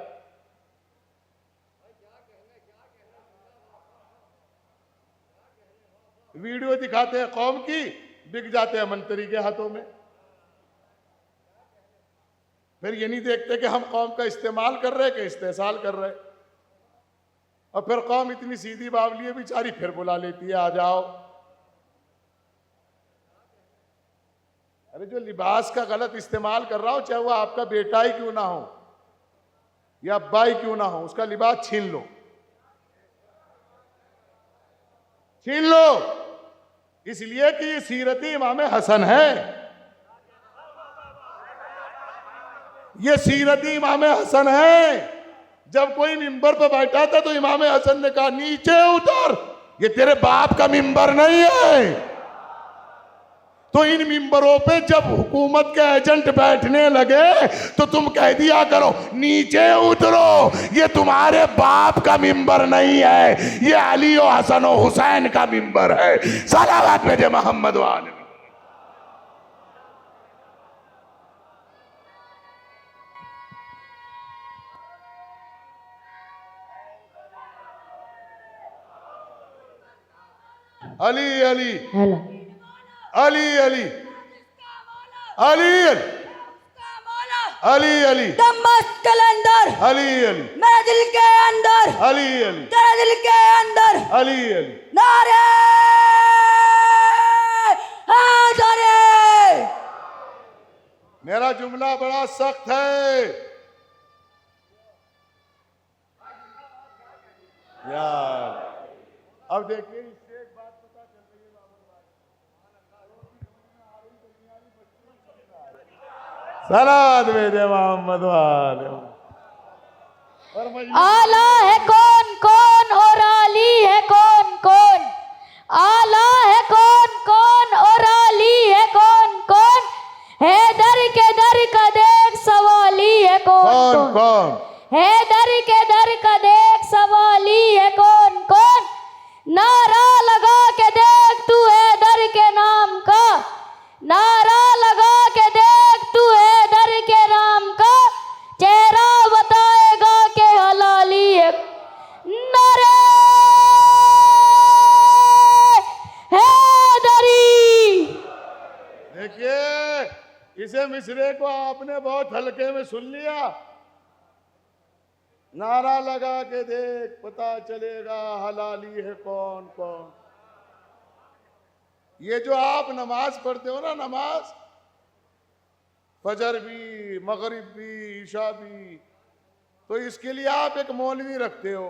वीडियो दिखाते हैं कौम की, बिक जाते हैं मंत्री के हाथों में। फिर ये नहीं देखते कि हम कौम का इस्तेमाल कर रहे कि इस्तेसाल कर रहे। और फिर कौम इतनी सीधी बावली है बेचारी, फिर बुला लेती है, आ जाओ। अरे जो लिबास का गलत इस्तेमाल कर रहा हो, चाहे वो आपका बेटा ही क्यों ना हो या अब्बा ही क्यों ना हो, उसका लिबास छीन लो, छीन लो, इसलिए कि ये सीरत इमाम हसन है। ये सीरत इमाम हसन है। जब कोई मिंबर पर बैठा था तो इमाम हसन ने कहा नीचे उतर, ये तेरे बाप का मिंबर नहीं है। तो इन मिंबरों पे जब हुकूमत के एजेंट बैठने लगे तो तुम कह दिया करो नीचे उतरो, ये तुम्हारे बाप का मिंबर नहीं है, ये अली और हसन और हुसैन का मिंबर है। सलावत भेजे मोहम्मद वाले। अली अली अली अली अली अली अली दमश्क के अंदर, अली अली मेरे दिल के अंदर, अली अली तेरे दिल के अंदर, अली अली। नारे हैदरी। मेरा जुमला बड़ा सख्त है यार। अब देखिए इससे एक बात पता चल रही है सलावत भेजे मोहम्मद वाले। आला है कौन कौन और आली है कौन कौन, आला है कौन कौन और आली है कौन कौन, है दर के दर का देख कौन कौन कौन? है दर के दर का देख सवाली है कौन कौन। नारा लगा के देख तू है दर के नाम का। नारा लगा के देख तू है दर के नाम का। चेहरा बताएगा कि हलाली है। नारे हैदरी। देखिए इसे मिसरे को आपने बहुत हल्के में सुन लिया। नारा लगा के देख पता चलेगा हलाली है कौन कौन। ये जो आप नमाज पढ़ते हो ना, नमाज फजर भी, मगरिब भी, ईशा भी, तो इसके लिए आप एक मौलवी रखते हो।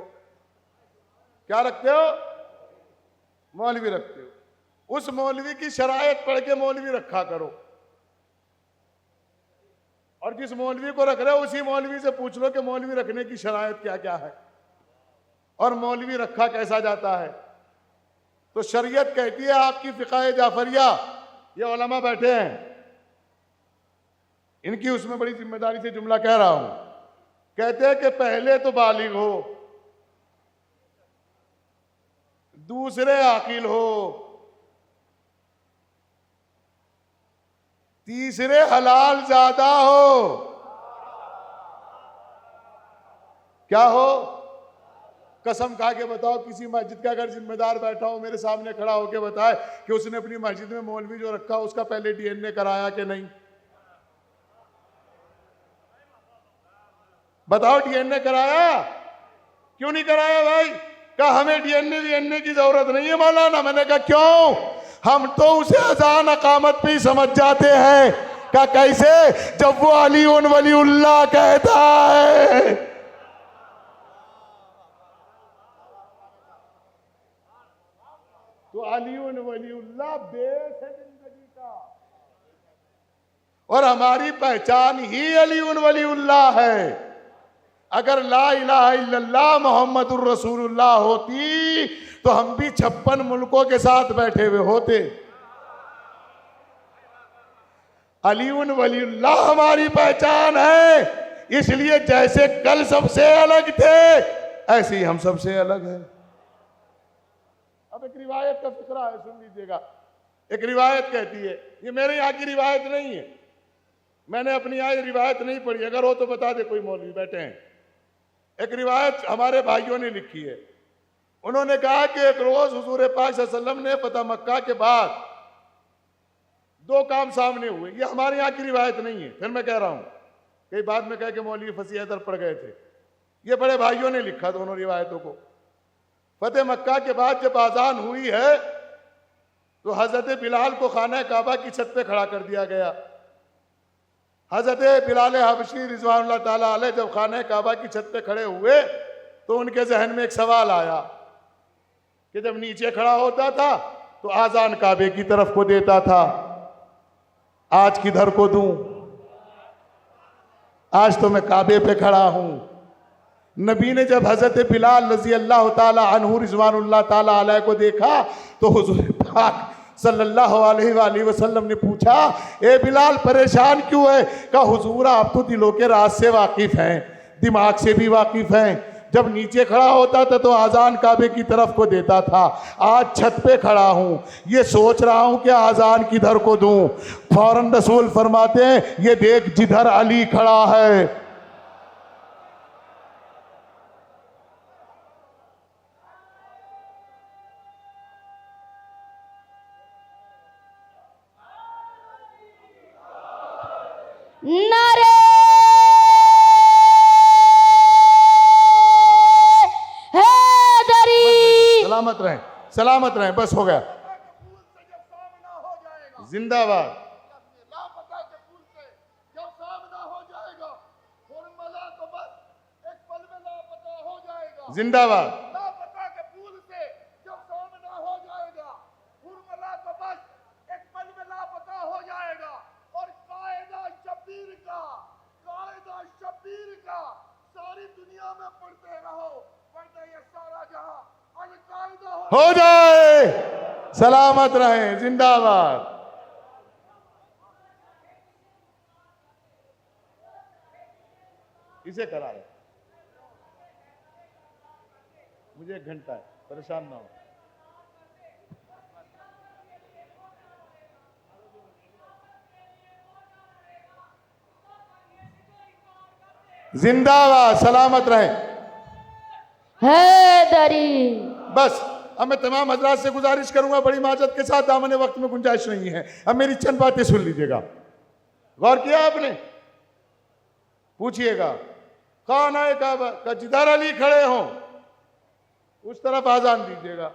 क्या रखते हो? मौलवी रखते हो। उस मौलवी की शरायत पढ़ के मौलवी रखा करो। और जिस मौलवी को रख रहे हो उसी मौलवी से पूछ लो कि मौलवी रखने की शरायत क्या क्या है और मौलवी रखा कैसा जाता है। तो शरीयत कहती है, आपकी फिक़ाए जाफरिया, ये उलमा बैठे हैं, इनकी उसमें बड़ी जिम्मेदारी से जुमला कह रहा हूं। कहते हैं कि पहले तो बालिग हो, दूसरे आकिल हो, तीसरे हलाल ज्यादा हो। क्या हो? कसम खा के बताओ, किसी मस्जिद का अगर जिम्मेदार बैठा हो मेरे सामने खड़ा होकर बताए कि उसने अपनी मस्जिद में मौलवी जो रखा उसका पहले डीएनए कराया कि नहीं। बताओ, डीएनए कराया? क्यों नहीं कराया भाई? कहा हमें डीएनए की जरूरत नहीं है मौलाना। मैंने कहा क्यों? हम तो उसे अजान अकामत पे ही समझ जाते हैं। क्या कैसे? जब वो अली उन वलीउल्लाह कहता है। तो अली उन वलीउल्लाह बेस है जिंदगी का, और हमारी पहचान ही अली उन वलीउल्लाह है। अगर ला इलाहा इल्लल्लाह मोहम्मदुर रसूलुल्लाह होती तो हम भी 56 मुल्कों के साथ बैठे हुए होते। अली उन वलीउल्लाह हमारी पहचान है, इसलिए जैसे कल सबसे अलग थे ऐसे ही हम सबसे अलग हैं। अब एक रिवायत का फिक्रा है, सुन लीजिएगा। एक रिवायत कहती है, ये मेरे यहाँ की रिवायत नहीं है, मैंने अपनी यहाँ रिवायत नहीं पढ़ी, अगर हो तो बता दे कोई मौलवी बैठे हैं। एक रिवायत हमारे भाइयों ने लिखी है। उन्होंने कहा कि एक रोज हुजूर पाक सल्लल्लाहु अलैहि वसल्लम ने फतह मक्का के बाद 2 काम सामने हुए। ये हमारे यहाँ की रिवायत नहीं है, फिर मैं कह रहा हूँ, कई बाद में कह के मौलवी फसी हैदर पड़ गए थे। ये बड़े भाइयों ने लिखा दोनों रिवायतों को। फतेह मक्का के बाद जब आजान हुई है तो हजरत बिलाल को खाना काबा की छत पे खड़ा कर दिया गया। हजरत बिलाल हबशी रिजवानुल्लाह ताला अलैह जब खाना काबा की छत पे खड़े हुए तो उनके जहन में एक सवाल आया कि जब नीचे खड़ा होता था तो आजान काबे की तरफ को देता था, आज किधर को दूं? आज तो मैं काबे पे खड़ा हूं। नबी ने जब हजरत बिलाल रजी अल्लाह ताला अन्हु रिजवानुल्लाह ताला अलैह को देखा तो हुजूर पाक सल्लल्लाहु अलैहि वसल्लम ने पूछा, ए बिलाल परेशान क्यों है? कहा हुजूर आप तो दिलों के राज से वाकिफ हैं, दिमाग से भी वाकिफ हैं। जब नीचे खड़ा होता था तो आजान काबे की तरफ को देता था, आज छत पे खड़ा हूं, ये सोच रहा हूं कि आजान किधर को दूं। फौरन रसूल फरमाते हैं, ये देख जिधर अली खड़ा है। नारे हैदरी। सलामत रहें, सलामत रहें, बस हो गया। जिंदाबाद। जिंदाबाद। हो जाए, सलामत रहें, जिंदाबाद। इसे करा है, मुझे 1 घंटा है, परेशान ना हो। जिंदाबाद, सलामत रहें। हैदरी। बस अब मैं तमाम हजरात से गुजारिश करूंगा बड़ी माजत के साथ, दामने वक्त में गुंजाइश नहीं है। अब मेरी चंद बातें सुन लीजिएगा। गौर किया आपने? पूछिएगा कौन आए काबा का, जिधर अली खड़े हों उस तरफ आजान दीजिएगा।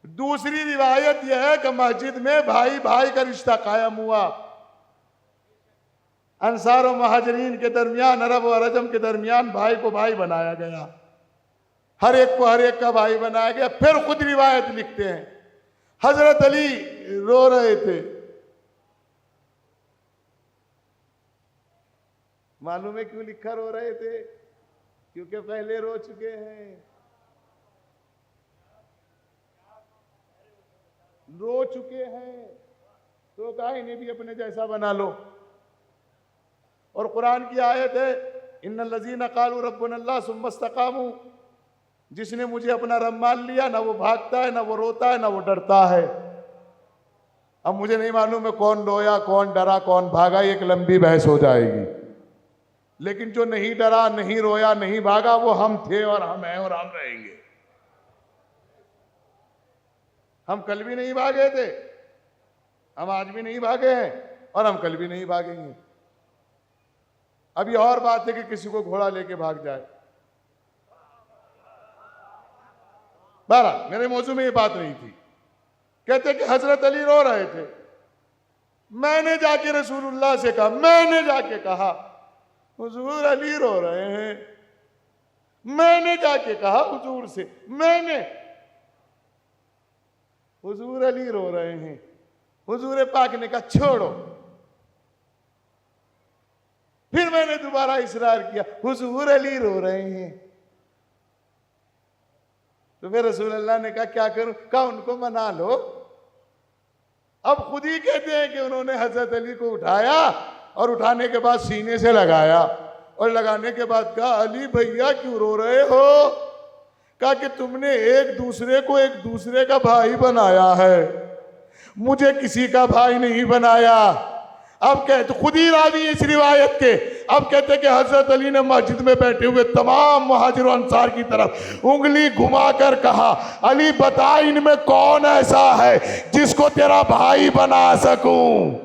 दूसरी रिवायत यह है कि मस्जिद में भाई भाई का रिश्ता कायम हुआ। अंसार और महाजरीन के दरमियान, अरब और अजम के दरमियान भाई को भाई बनाया गया, हर एक को हर एक का भाई बनाया गया। फिर खुद रिवायत लिखते हैं हजरत अली रो रहे थे। मालूम है क्यों लिखा रो रहे थे? क्योंकि पहले रो चुके हैं। रो चुके हैं तो कहा इन्हें भी अपने जैसा बना लो। और कुरान की आयत है इन्नल लज़ीना क़ालू रब्बुनल्लाह सुम्मा इस्तक़ामू, जिसने मुझे अपना रब मान लिया, ना वो भागता है, ना वो रोता है, ना वो डरता है। अब मुझे नहीं मालूम है कौन रोया, कौन डरा, कौन भागा, एक लंबी बहस हो जाएगी। लेकिन जो नहीं डरा, नहीं रोया, नहीं भागा, वो हम थे और हम हैं और हम रहेंगे। हम कल भी नहीं भागे थे, हम आज भी नहीं भागे हैं और हम कल भी नहीं भागेंगे। अभी और बात है कि किसी को घोड़ा लेके भाग जाए। बहरहाल मेरे मौजू में ये बात नहीं थी। कहते कि हजरत अली रो रहे थे। मैंने जाके रसूलुल्लाह से कहा, मैंने जाके कहा हुजूर अली रो रहे हैं। मैंने जाके कहा हुजूर से, मैंने, हुजूर अली रो रहे हैं। हुजूर पाक ने कहा छोड़ो। फिर मैंने दोबारा इसरार किया हुजूर अली रो रहे हैं। तो फिर रसूलुल्लाह ने कहा क्या करूं? कहा उनको मना लो। अब खुद ही कहते हैं कि उन्होंने हजरत अली को उठाया और उठाने के बाद सीने से लगाया और लगाने के बाद कहा अली भैया क्यों रो रहे हो? कहा कि तुमने एक दूसरे को एक दूसरे का भाई बनाया है, मुझे किसी का भाई नहीं बनाया। अब कहते खुद ही रावी इस रिवायत के, अब कहते कि हजरत अली ने मस्जिद में बैठे हुए तमाम मुहाजिर और अंसार की तरफ उंगली घुमाकर कहा अली बता इनमें कौन ऐसा है जिसको तेरा भाई बना सकूं?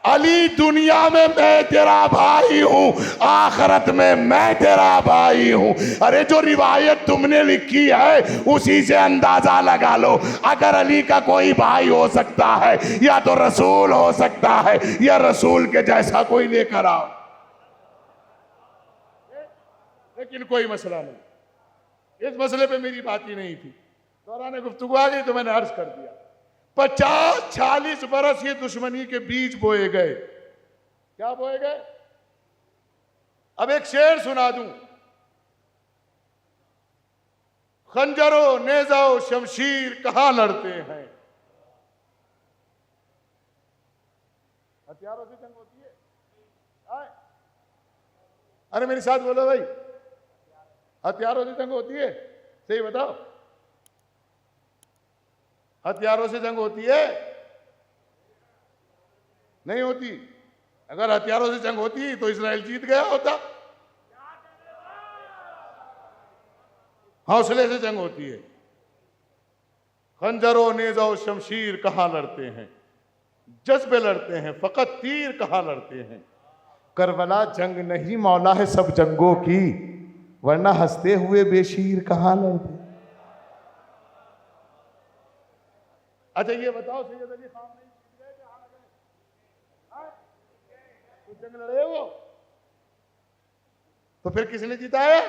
अली दुनिया में मैं तेरा भाई हूं, आखिरत में मैं तेरा भाई हूं। अरे जो रिवायत तुमने लिखी है उसी से अंदाजा लगा लो। अगर अली का कोई भाई हो सकता है या तो रसूल हो सकता है या रसूल के जैसा कोई लेकर आओ। लेकिन कोई मसला नहीं, इस मसले पे मेरी बात ही नहीं थी। दौरान गुफ्तगू आ गई तो मैंने अर्ज कर दिया 50-40 बरस ये दुश्मनी के बीज बोए गए। क्या बोए गए? अब एक शेर सुना दूं। खंजरो नेजाओ शमशीर कहां लड़ते हैं। हथियारों से जंग होती है? आए? अरे मेरे साथ बोलो भाई, हथियारों से जंग होती है? सही बताओ, हथियारों से जंग होती है? नहीं होती। अगर हथियारों से जंग होती तो इस्राएल जीत गया होता। हौसले से जंग होती है। खंजरो नेज़ो शमशीर कहां लड़ते हैं, जज्बे लड़ते हैं, फकत तीर कहां लड़ते हैं। करबला जंग नहीं मौला है सब जंगों की, वरना हंसते हुए बेशीर कहां लड़ते। अच्छा ये बताओ सैयद अली खान नहीं जीत गए कि हार गए? तो जंग लड़े वो, तो फिर किसने जिताया?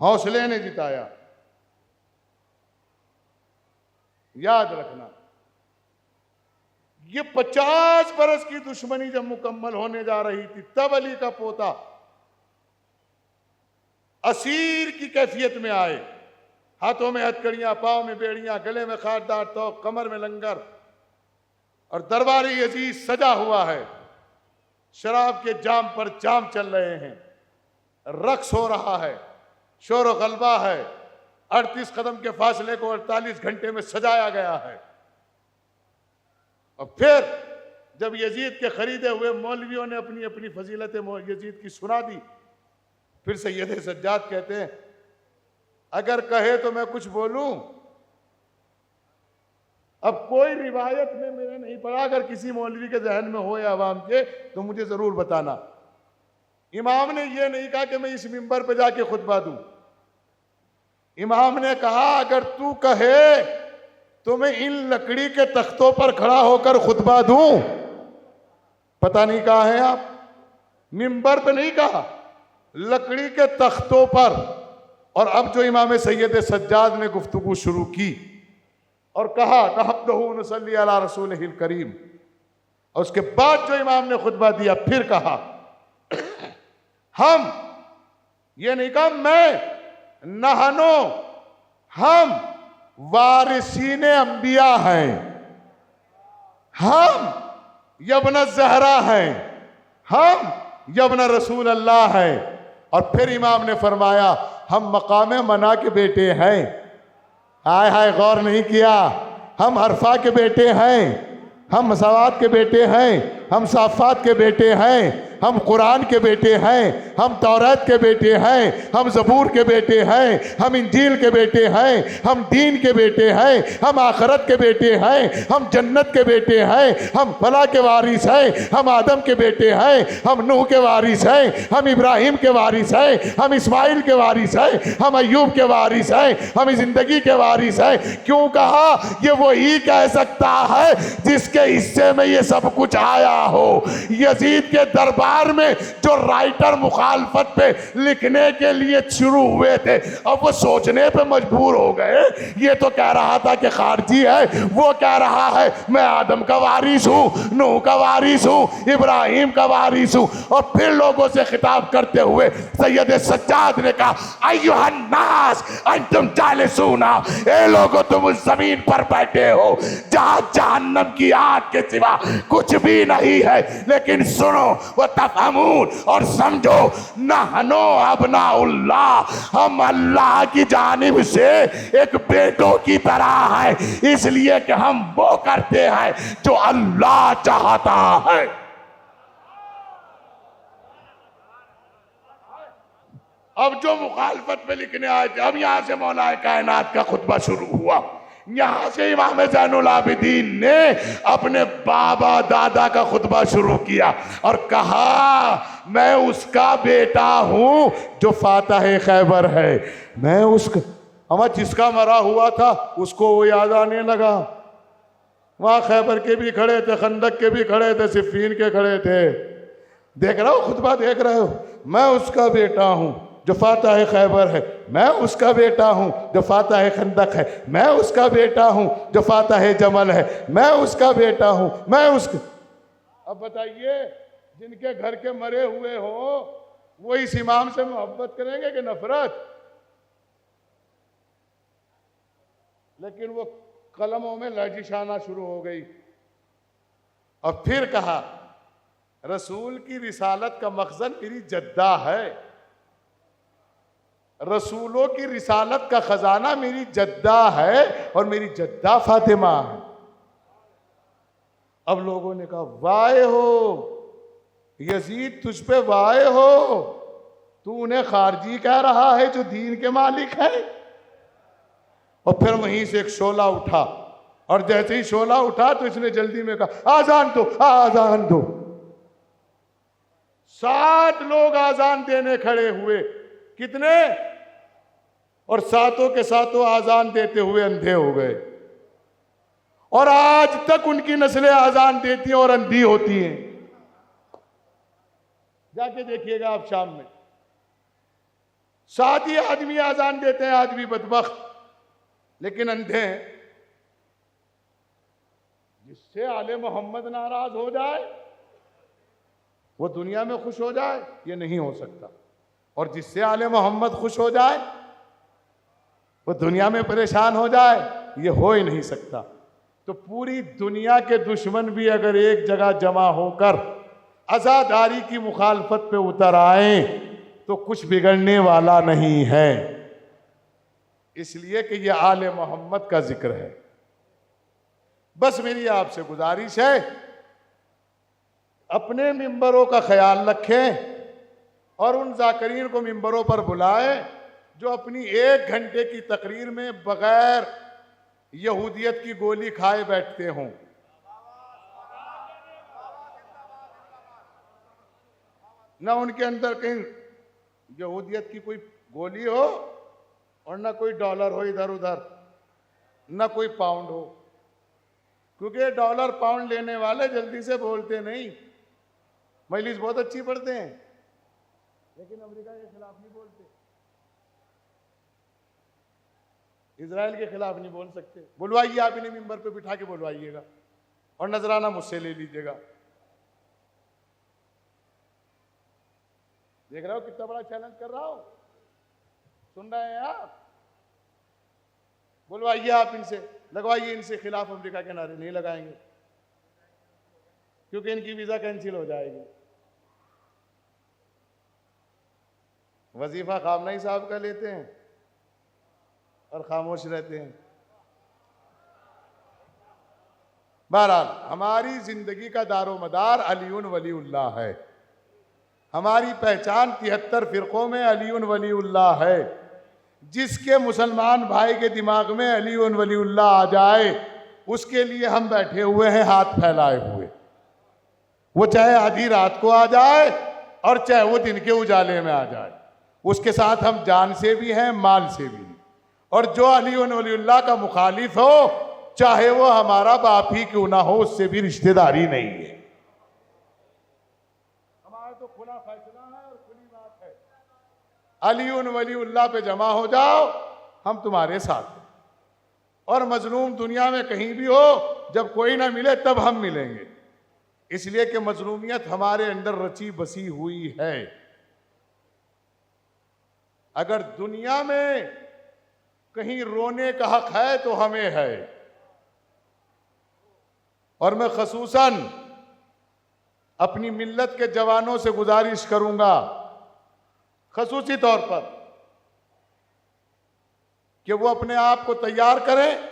हौसले ने जिताया। याद रखना, ये 50 बरस की दुश्मनी जब मुकम्मल होने जा रही थी तब अली का पोता असीर की कैफियत में आए। हाथों में हथकड़ियां, पांव में बेड़ियां, गले में खारदार तोप, कमर में लंगर, और दरबारी यजीद सजा हुआ है, शराब के जाम पर जाम चल रहे हैं, रक्स हो रहा है, शोर व गलबा है। 38 कदम के फासले को 48 घंटे में सजाया गया है। और फिर जब यजीद के खरीदे हुए मौलवियों ने अपनी अपनी फजीलतें यजीद की सुना दी, फिर सैयद सज्जाद कहते हैं अगर कहे तो मैं कुछ बोलूं। अब कोई रिवायत में मैंने नहीं पढ़ा, अगर किसी मौलवी के जहन में हो या अवाम के तो मुझे जरूर बताना। इमाम ने यह नहीं कहा कि मैं इस मिंबर पे जाके खुतबा दूं। इमाम ने कहा अगर तू कहे तो मैं इन लकड़ी के तख्तों पर खड़ा होकर खुतबा दूं। पता नहीं कहा है आप, मिंबर पे नहीं कहा, लकड़ी के तख्तों पर। और अब जो इमाम सैयद सज्जाद ने गुफ्तगू शुरू की और कहा नहमदुहु नसल्ली अला रसूलिहिल करीम, और उसके बाद जो इमाम ने खुतबा दिया फिर कहा हम, ये नहीं कहा मैं, नहनो, हम वारिसीने अंबिया हैं, हम यबन ज़हरा हैं, हम यबन रसूल अल्लाह हैं। और फिर इमाम ने फरमाया हम मकाम मना के बेटे हैं। हाय हाय, गौर नहीं किया, हम हरफा के बेटे हैं, हम मसावात के बेटे हैं, हम साफात के बेटे हैं, हम कुरान के बेटे हैं, हम तौरात के बेटे हैं, हम ज़बूर के बेटे हैं, हम इंजील के बेटे हैं, हम दीन के बेटे हैं, हम आखरत के बेटे हैं, हम जन्नत के बेटे हैं, हम फला के वारिस हैं, हम आदम के बेटे हैं, हम नूह के वारिस हैं, हम इब्राहिम के वारिस हैं, हम इस्माइल के वारिस हैं, हम अय्यूब के वारिस हैं, हम ज़िंदगी के वारिस हैं। क्यों कहा? ये वही कह सकता है जिसके हिस्से में ये सब कुछ आया हो। यजीद के दरबार में जो राइटर मुखालफत पे लिखने के लिए शुरू हुए थे, अब वो सोचने पे मजबूर हो गए। ये तो कह रहा था कि खारजी है, वो कह रहा है मैं आदम का वारिस हूँ, नूह का वारिस हूँ, इब्राहिम का वारिस हूँ। और फिर लोगों से खिताब करते हुए सैयद सज्जाद ने कहा अय्युहन्नास अंतुम जालिसूना, ए लोगों तुम उस जमीन पर बैठे हो जहाँ जहन्नम की आग के सिवा कुछ भी नहीं है। लेकिन सुनो व तफहमून, और समझो, नहनो अबनाउल्लाह, हम अल्लाह की जानिब से एक बेटों की तरह है, इसलिए कि हम वो करते हैं जो अल्लाह चाहता है। अब जो मुखालफत में लिखने आए थे, अब यहां से मौला कायनात का खुतबा शुरू हुआ। यहां से इमाम ज़ैनुल आबिदीन ने अपने बाबा दादा का खुतबा शुरू किया और कहा मैं उसका बेटा हूं जो फातह खैबर है। मैं उसका, हमारा जिसका मरा हुआ था उसको वो याद आने लगा। वहां खैबर के भी खड़े थे, खंदक के भी खड़े थे, सिफ़ीन के खड़े थे। देख रहे हो खुतबा, देख रहे हो? मैं उसका बेटा हूं जो फातह खैबर है, मैं उसका बेटा हूं जो फातह खंदक है, मैं उसका बेटा हूं जो फातह जमल है, मैं उसका बेटा हूं, मैं उसका। अब बताइए, जिनके घर के मरे हुए हो वो इस इमाम से मोहब्बत करेंगे कि नफरत? लेकिन वो कलमों में लर्जिश आना शुरू हो गई। और फिर कहा रसूल की रिसालत का मखज़न मेरी जद्दा है, रसूलों की रिसालत का खजाना मेरी जद्दा है और मेरी जद्दा फातिमा है। अब लोगों ने कहा वाए हो यजीद, तुझ पे वाए हो, तू उन्हें खारजी कह रहा है जो दीन के मालिक है। और फिर वहीं से एक शोला उठा, और जैसे ही शोला उठा तो इसने जल्दी में कहा आजान दो, आजान दो। 7 लोग आजान देने खड़े हुए। कितने? और सातों के सातों आजान देते हुए अंधे हो गए। और आज तक उनकी नस्लें आजान देती हैं और अंधी होती हैं। जाके देखिएगा आप शाम में, 7 ही आदमी आजान देते हैं आज भी, बदबख्त, लेकिन अंधे हैं। जिससे आले मोहम्मद नाराज हो जाए वो दुनिया में खुश हो जाए, ये नहीं हो सकता। और जिससे आले मोहम्मद खुश हो जाए वो दुनिया में परेशान हो जाए, ये हो ही नहीं सकता। तो पूरी दुनिया के दुश्मन भी अगर एक जगह जमा होकर आज़ादारी की मुखालफत पे उतर आए तो कुछ बिगड़ने वाला नहीं है, इसलिए कि यह आले मोहम्मद का जिक्र है। बस मेरी आपसे गुजारिश है, अपने मिंबरों का ख्याल रखें और उन जाकरीन को मिंबरों पर बुलाएं जो अपनी 1 घंटे की तकरीर में बगैर यहूदियत की गोली खाए बैठते हों। ना उनके अंदर कहीं यहूदियत की कोई गोली हो और ना कोई डॉलर हो इधर उधर, ना कोई पाउंड हो, क्योंकि डॉलर पाउंड लेने वाले जल्दी से बोलते नहीं। मजलिस बहुत अच्छी पढ़ते हैं लेकिन अमेरिका के खिलाफ नहीं बोलते, इजराइल के खिलाफ नहीं बोल सकते। बुलवाइए, आप इन्हें मिंबर पे बिठा के बुलवाइएगा और नजराना मुझसे ले लीजिएगा। देख रहे हो कितना बड़ा चैलेंज कर रहा हूं, सुन रहे हैं आप? बुलवाइए आप इनसे, लगवाइए इनसे खिलाफ अमेरिका के नारे। नहीं लगाएंगे क्योंकि इनकी वीजा कैंसिल हो जाएगी। वजीफा खामनई साहब का लेते हैं और खामोश रहते हैं। बहरहाल हमारी जिंदगी का दारो मदार अलीउन वलीउल्लाह है। हमारी पहचान 73 फिरकों में अलीउन वलीउल्लाह है। जिसके मुसलमान भाई के दिमाग में अलीउन वलीउल्लाह आ जाए उसके लिए हम बैठे हुए हैं हाथ फैलाए हुए, वो चाहे आधी रात को आ जाए और चाहे वो दिन के उजाले में आ जाए, उसके साथ हम जान से भी हैं माल से भी। और जो अलीउन वलीउल्लाह का मुखालिफ हो, चाहे वो हमारा बाप ही क्यों ना हो, उससे भी रिश्तेदारी नहीं है। हमारा तो खुला फैसला है और खुली बात है, अलीउन वलीउल्लाह पे जमा हो जाओ, हम तुम्हारे साथ हैं। और मजलूम दुनिया में कहीं भी हो, जब कोई ना मिले तब हम मिलेंगे, इसलिए कि मजलूमियत हमारे अंदर रची बसी हुई है। अगर दुनिया में कहीं रोने का हक है तो हमें है। और मैं खसूसन अपनी मिल्लत के जवानों से गुजारिश करूंगा खसूसी तौर पर कि वो अपने आप को तैयार करें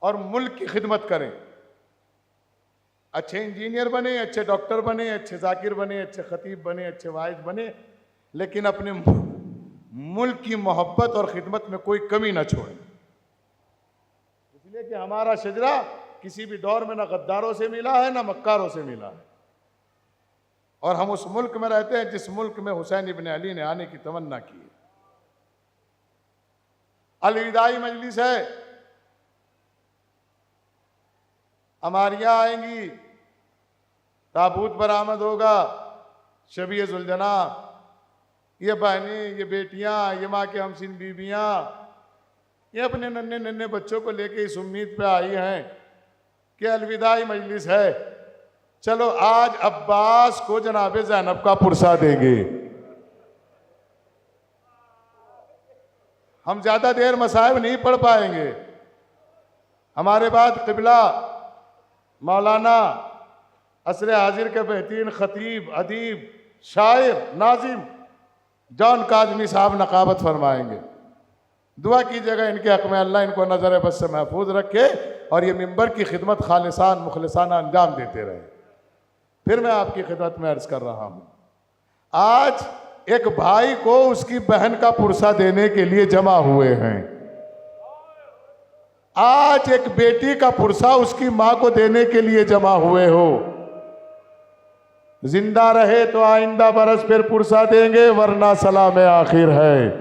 और मुल्क की खिदमत करें। अच्छे इंजीनियर बने, अच्छे डॉक्टर बने, अच्छे जाकिर बने, अच्छे खतीब बने, अच्छे वाइज बने, लेकिन अपने मुल्क की मोहब्बत और खिदमत में कोई कमी ना छोड़ें। इसलिए कि हमारा शजरा किसी भी दौर में ना गद्दारों से मिला है ना मक्कारों से मिला है। और हम उस मुल्क में रहते हैं जिस मुल्क में हुसैन इब्न अली ने आने की तमन्ना की है। अलविदाई मजलिस है, हमारियाँ आएंगी, ताबूत बरामद होगा, शबीए जुलजना, ये बहनें, ये बेटियां, ये माँ के हमसिन बीबियाँ, ये अपने नन्हे नन्हे बच्चों को लेके इस उम्मीद पे आई हैं कि अलविदाई मजलिस है, चलो आज अब्बास को जनाबे ज़ैनब का पुरसा देंगे। हम ज़्यादा देर मसाइब नहीं पढ़ पाएंगे। हमारे बाद क़िबला मौलाना असर हाजिर के बेहतरीन खतीब, अदीब, शायर, नाजिम जॉन काज़मी साहब नकाबत फरमाएंगे। दुआ कीजिएगा इनके हक़ में अल्लाह इनको नज़र बस से महफूज रखे और ये मिंबर की खिदमत खालिसान मुखलिसाना अंजाम देते रहे। फिर मैं आपकी खिदमत में अर्ज़ कर रहा हूँ, आज एक भाई को उसकी बहन का पुरसा देने के लिए जमा हुए हैं। आज एक बेटी का पुरसा उसकी माँ को देने के लिए जमा हुए हो। जिंदा रहे तो आइंदा बरस फिर पुरसा देंगे, वरना सलाम आखिर है।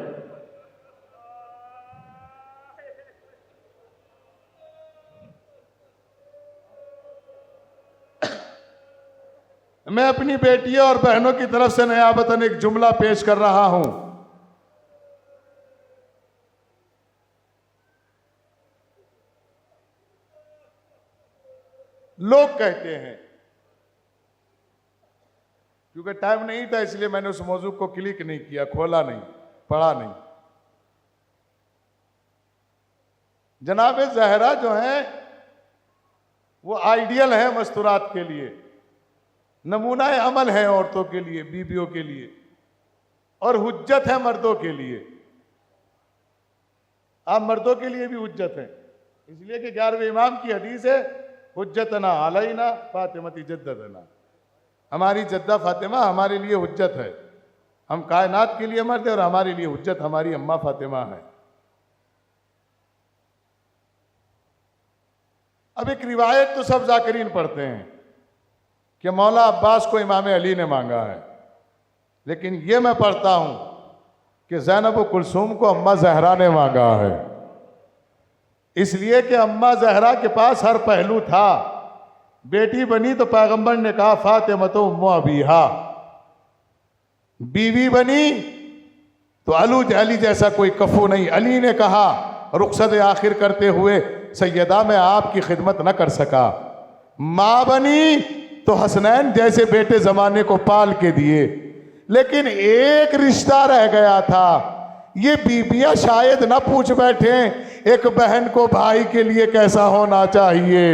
मैं अपनी बेटियों और बहनों की तरफ से नयाबतन एक जुमला पेश कर रहा हूं। लोग कहते हैं, क्योंकि टाइम नहीं था इसलिए मैंने उस मौजू को क्लिक नहीं किया, खोला नहीं, पढ़ा नहीं। जनाब ज़हरा जो हैं वो आइडियल है मस्तूरात के लिए, नमूना अमल है औरतों के लिए, बीबियों के लिए, और हुज्जत है मर्दों के लिए। आप मर्दों के लिए भी हुज्जत हैं, इसलिए कि 11वें इमाम की हदीस है, हुज्जतना अलैना फातिमती जद्दतना, हमारी जद्दा फातिमा हमारे लिए हुज्जत है। हम कायनात के लिए मर्द हैं और हमारे लिए हुज्जत हमारी अम्मा फातिमा है। अब एक रिवायत तो सब जाकिरीन पढ़ते हैं कि मौला अब्बास को इमाम अली ने मांगा है, लेकिन ये मैं पढ़ता हूं कि ज़ैनब व कुलसूम को अम्मा ज़हरा ने मांगा है, इसलिए कि अम्मा ज़हरा के पास हर पहलू था। बेटी बनी तो पैगंबर ने कहा फातिमा तो उम्मु अबीहा, बीवी बनी तो अली जैसा कोई कफू नहीं। अली ने कहा रुखसत आखिर करते हुए, सैयदा मैं आपकी खिदमत न कर सका। माँ बनी तो हसनैन जैसे बेटे जमाने को पाल के दिए, लेकिन एक रिश्ता रह गया था। ये बीबियां शायद न पूछ बैठे एक बहन को भाई के लिए कैसा होना चाहिए।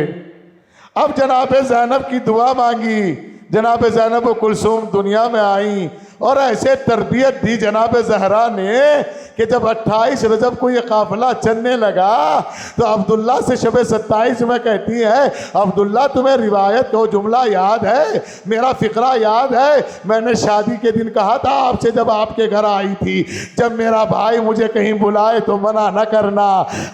अब जनाब ज़ैनब की दुआ मांगी, जनाब ज़ैनब व कुलसूम दुनिया में आई और ऐसे तरबियत दी जनाब ज़हरा ने कि जब 28 रजब को ये काफिला चलने लगा तो अब्दुल्ला से शब 27 में कहती है, अब्दुल्ला तुम्हें रिवायत का जुमला याद है, मेरा फ़िक्रा याद है, मैंने शादी के दिन कहा था आपसे जब आपके घर आई थी, जब मेरा भाई मुझे कहीं बुलाए तो मना न करना।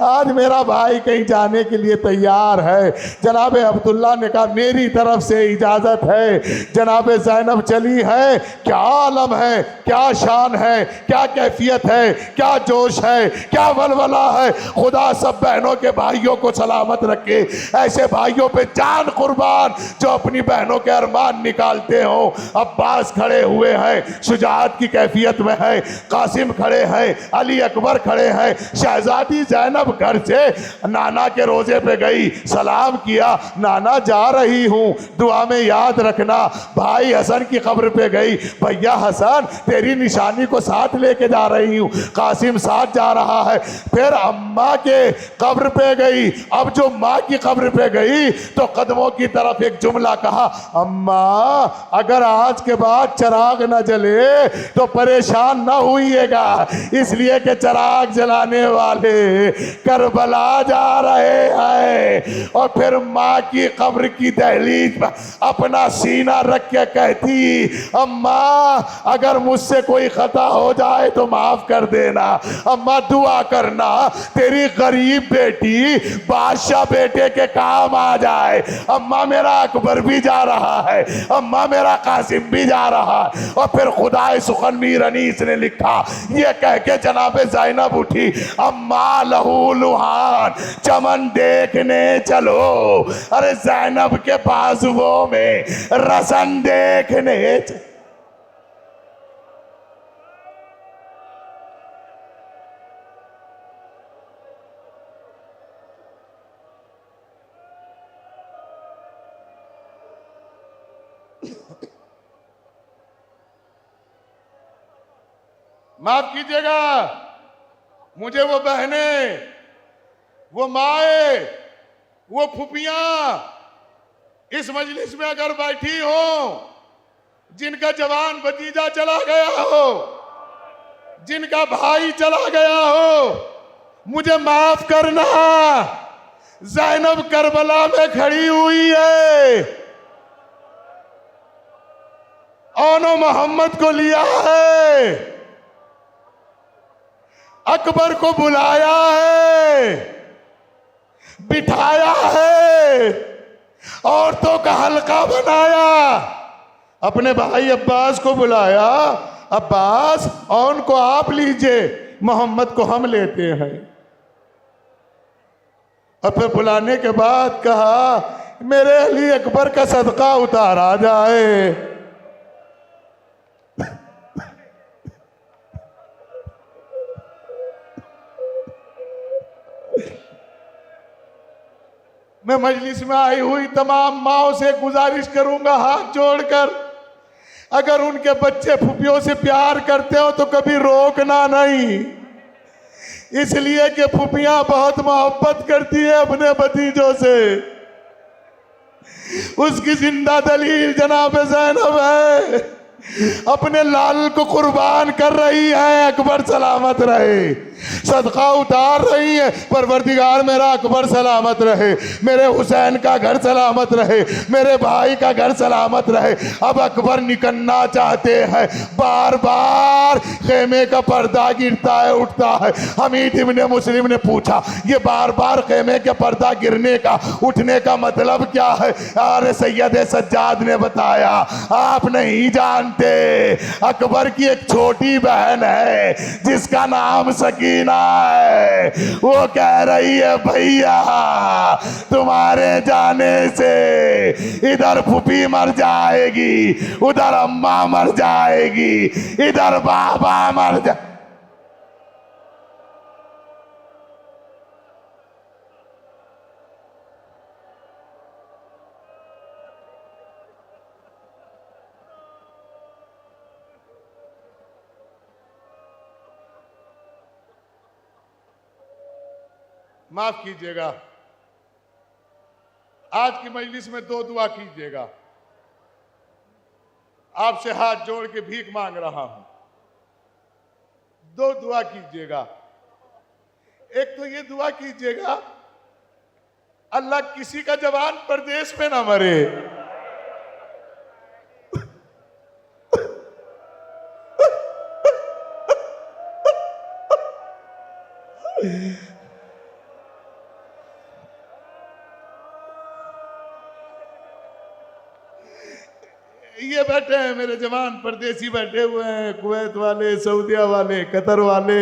आज मेरा भाई कहीं जाने के लिए तैयार है। जनाब अब्दुल्ला ने कहा मेरी तरफ से इजाज़त है। जनाब ज़ैनब चली है, क्या आलम है, क्या शान है, क्या कैफियत है, क्या जोश है, क्या वलवला है। खुदा सब बहनों के भाइयों को सलामत रखे, ऐसे भाइयों पे जान कुर्बान जो अपनी बहनों के अरमान निकालते हो। अब्बास खड़े हुए हैं, शुजाअत की कैफियत में है, कासिम खड़े हैं, अली अकबर खड़े हैं। शहजादी ज़ैनब घर से नाना के रोजे पे गई, सलाम किया, नाना जा रही हूँ दुआ में याद रखना। भाई हसन की कब्र पे गई, भैया हसन तेरी निशानी को साथ लेके जा रही हूँ, कासिम साथ जा रहा है। फिर अम्मा के कब्र पे गई, अब जो माँ की कब्र पे गई तो कदमों की तरफ एक जुमला कहा, अम्मा अगर आज के बाद चिराग न जले तो परेशान न हुईएगा, इसलिए कि चिराग जलाने वाले करबला जा रहे हैं। और फिर माँ की कब्र की दहलीज पर अपना सीना रख के कहती, अम्मा अगर मुझसे कोई खता हो जाए तो माफ कर देना, अम्मा दुआ करना तेरी गरीब बेटी बादशाह बेटे के काम आ जाए। अम्मा मेरा अकबर भी जा रहा है, अम्मा मेरा कासिम भी जा रहा है। और फिर खुदाए सुखन मीर अनीस ने लिखा, ये कह के जनाब ज़ैनब उठी, अम्मा लहू लुहान चमन देखने चलो। अरे ज़ैनब के बाजुओं में रसन देखने माफ कीजिएगा, मुझे वो बहनें, वो माए, वो फुफियां इस मजलिस में अगर बैठी हो जिनका जवान भतीजा चला गया हो, जिनका भाई चला गया हो, मुझे माफ करना। ज़ैनब करबला में खड़ी हुई है, औनो मोहम्मद को लिया है, अकबर को बुलाया है, बिठाया है, औरतों का हल्का बनाया, अपने भाई अब्बास को बुलाया, अब्बास औन को आप लीजिए, मोहम्मद को हम लेते हैं। और फिर बुलाने के बाद कहा मेरे अली अकबर का सदका उतारा जाए। मैं मजलिस में आई हुई तमाम माओं से गुजारिश करूंगा हाथ जोड़कर, अगर उनके बच्चे फुफियों से प्यार करते हो तो कभी रोकना नहीं, इसलिए कि फुफियां बहुत मोहब्बत करती है अपने भतीजों से। उसकी जिंदा दलील जनाब ज़ैनब है, अपने लाल को कुर्बान कर रही है। अकबर सलामत रहे, सदका उतार रही है, परवरदिगार मेरा अकबर सलामत रहे, मेरे हुसैन का घर सलामत रहे, मेरे भाई का घर सलामत रहे। अब अकबर निकलना चाहते हैं, बार बार खेमे का पर्दा गिरता है, उठता है। हमीद इब्ने मुस्लिम ने पूछा, ये बार बार खेमे के पर्दा गिरने का, उठने का मतलब क्या है? अरे सैयद सज्जाद ने बताया, आप नहीं जानते, अकबर की एक छोटी बहन है जिसका नाम सकीना है। वो कह रही है, भैया तुम्हारे जाने से इधर फूफी मर जाएगी, उधर अम्मा मर जाएगी, इधर बाबा मर जा। माफ कीजिएगा, आज की मजलिस में 2 दुआ कीजिएगा। आपसे हाथ जोड़ के भीख मांग रहा हूं, 2 दुआ कीजिएगा। एक तो ये दुआ कीजिएगा, अल्लाह किसी का जवान परदेश में ना मरे। ये बैठे हैं मेरे जवान परदेसी, बैठे हुए हैं, कुवैत वाले, सऊदिया वाले, कतर वाले।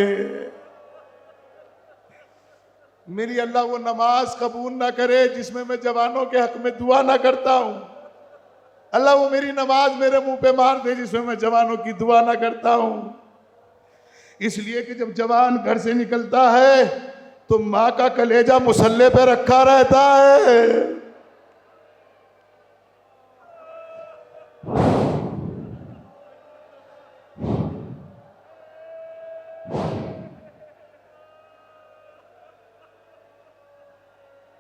मेरी अल्लाह वो नमाज कबूल ना करे जिसमें मैं जवानों के हक में दुआ ना करता हूं। अल्लाह वो मेरी नमाज मेरे मुंह पे मार दे जिसमें मैं जवानों की दुआ ना करता हूं। इसलिए कि जब जवान घर से निकलता है तो माँ का कलेजा मुसल्ले पे रखा रहता है।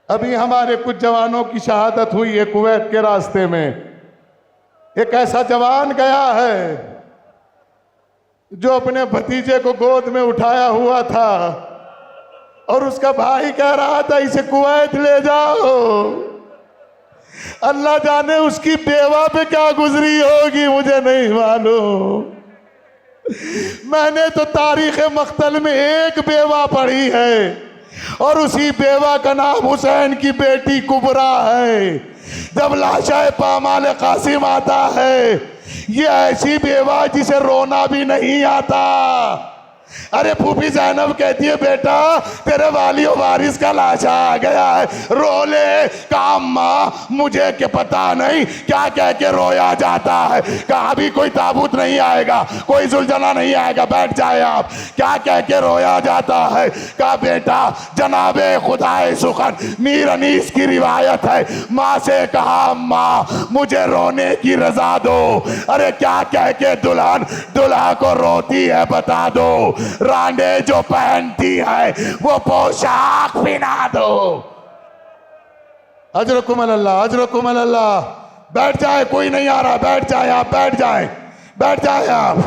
अभी हमारे कुछ जवानों की शहादत हुई है कुवैत के रास्ते में। एक ऐसा जवान गया है जो अपने भतीजे को गोद में उठाया हुआ था और उसका भाई कह रहा था इसे कुवैत ले जाओ। अल्लाह जाने उसकी बेवा पे क्या गुजरी होगी, मुझे नहीं मालूम। मैंने तो तारीख मख्तल में एक बेवा पढ़ी है और उसी बेवा का नाम हुसैन की बेटी कुबरा है। जब लाशा पामाल कासिम आता है, ये ऐसी बेवा जिसे रोना भी नहीं आता। अरे फूफी ज़ैनब कहती है, बेटा तेरे वाली वारिस का लाशा आ गया है, रो ले। काम माँ मुझे के पता नहीं क्या कह के रोया जाता है। कहा भी कोई ताबूत नहीं आएगा, कोई जुलझना नहीं आएगा, बैठ जाए आप। क्या कह के रोया जाता है? कहा बेटा जनाबे खुदाए सुखन मीर अनीस की रिवायत है, माँ से कहा माँ मुझे रोने की रजा दो। अरे क्या कह के दुल्हन दुल्हा को रोती है बता दो। रांडे जो पहनती है वो पोशाक पहना दो। अजरकुम अल्लाह, अजरकुम अल्लाह। बैठ जाए, कोई नहीं आ रहा, बैठ जाए आप, बैठ जाए, बैठ जाए आप।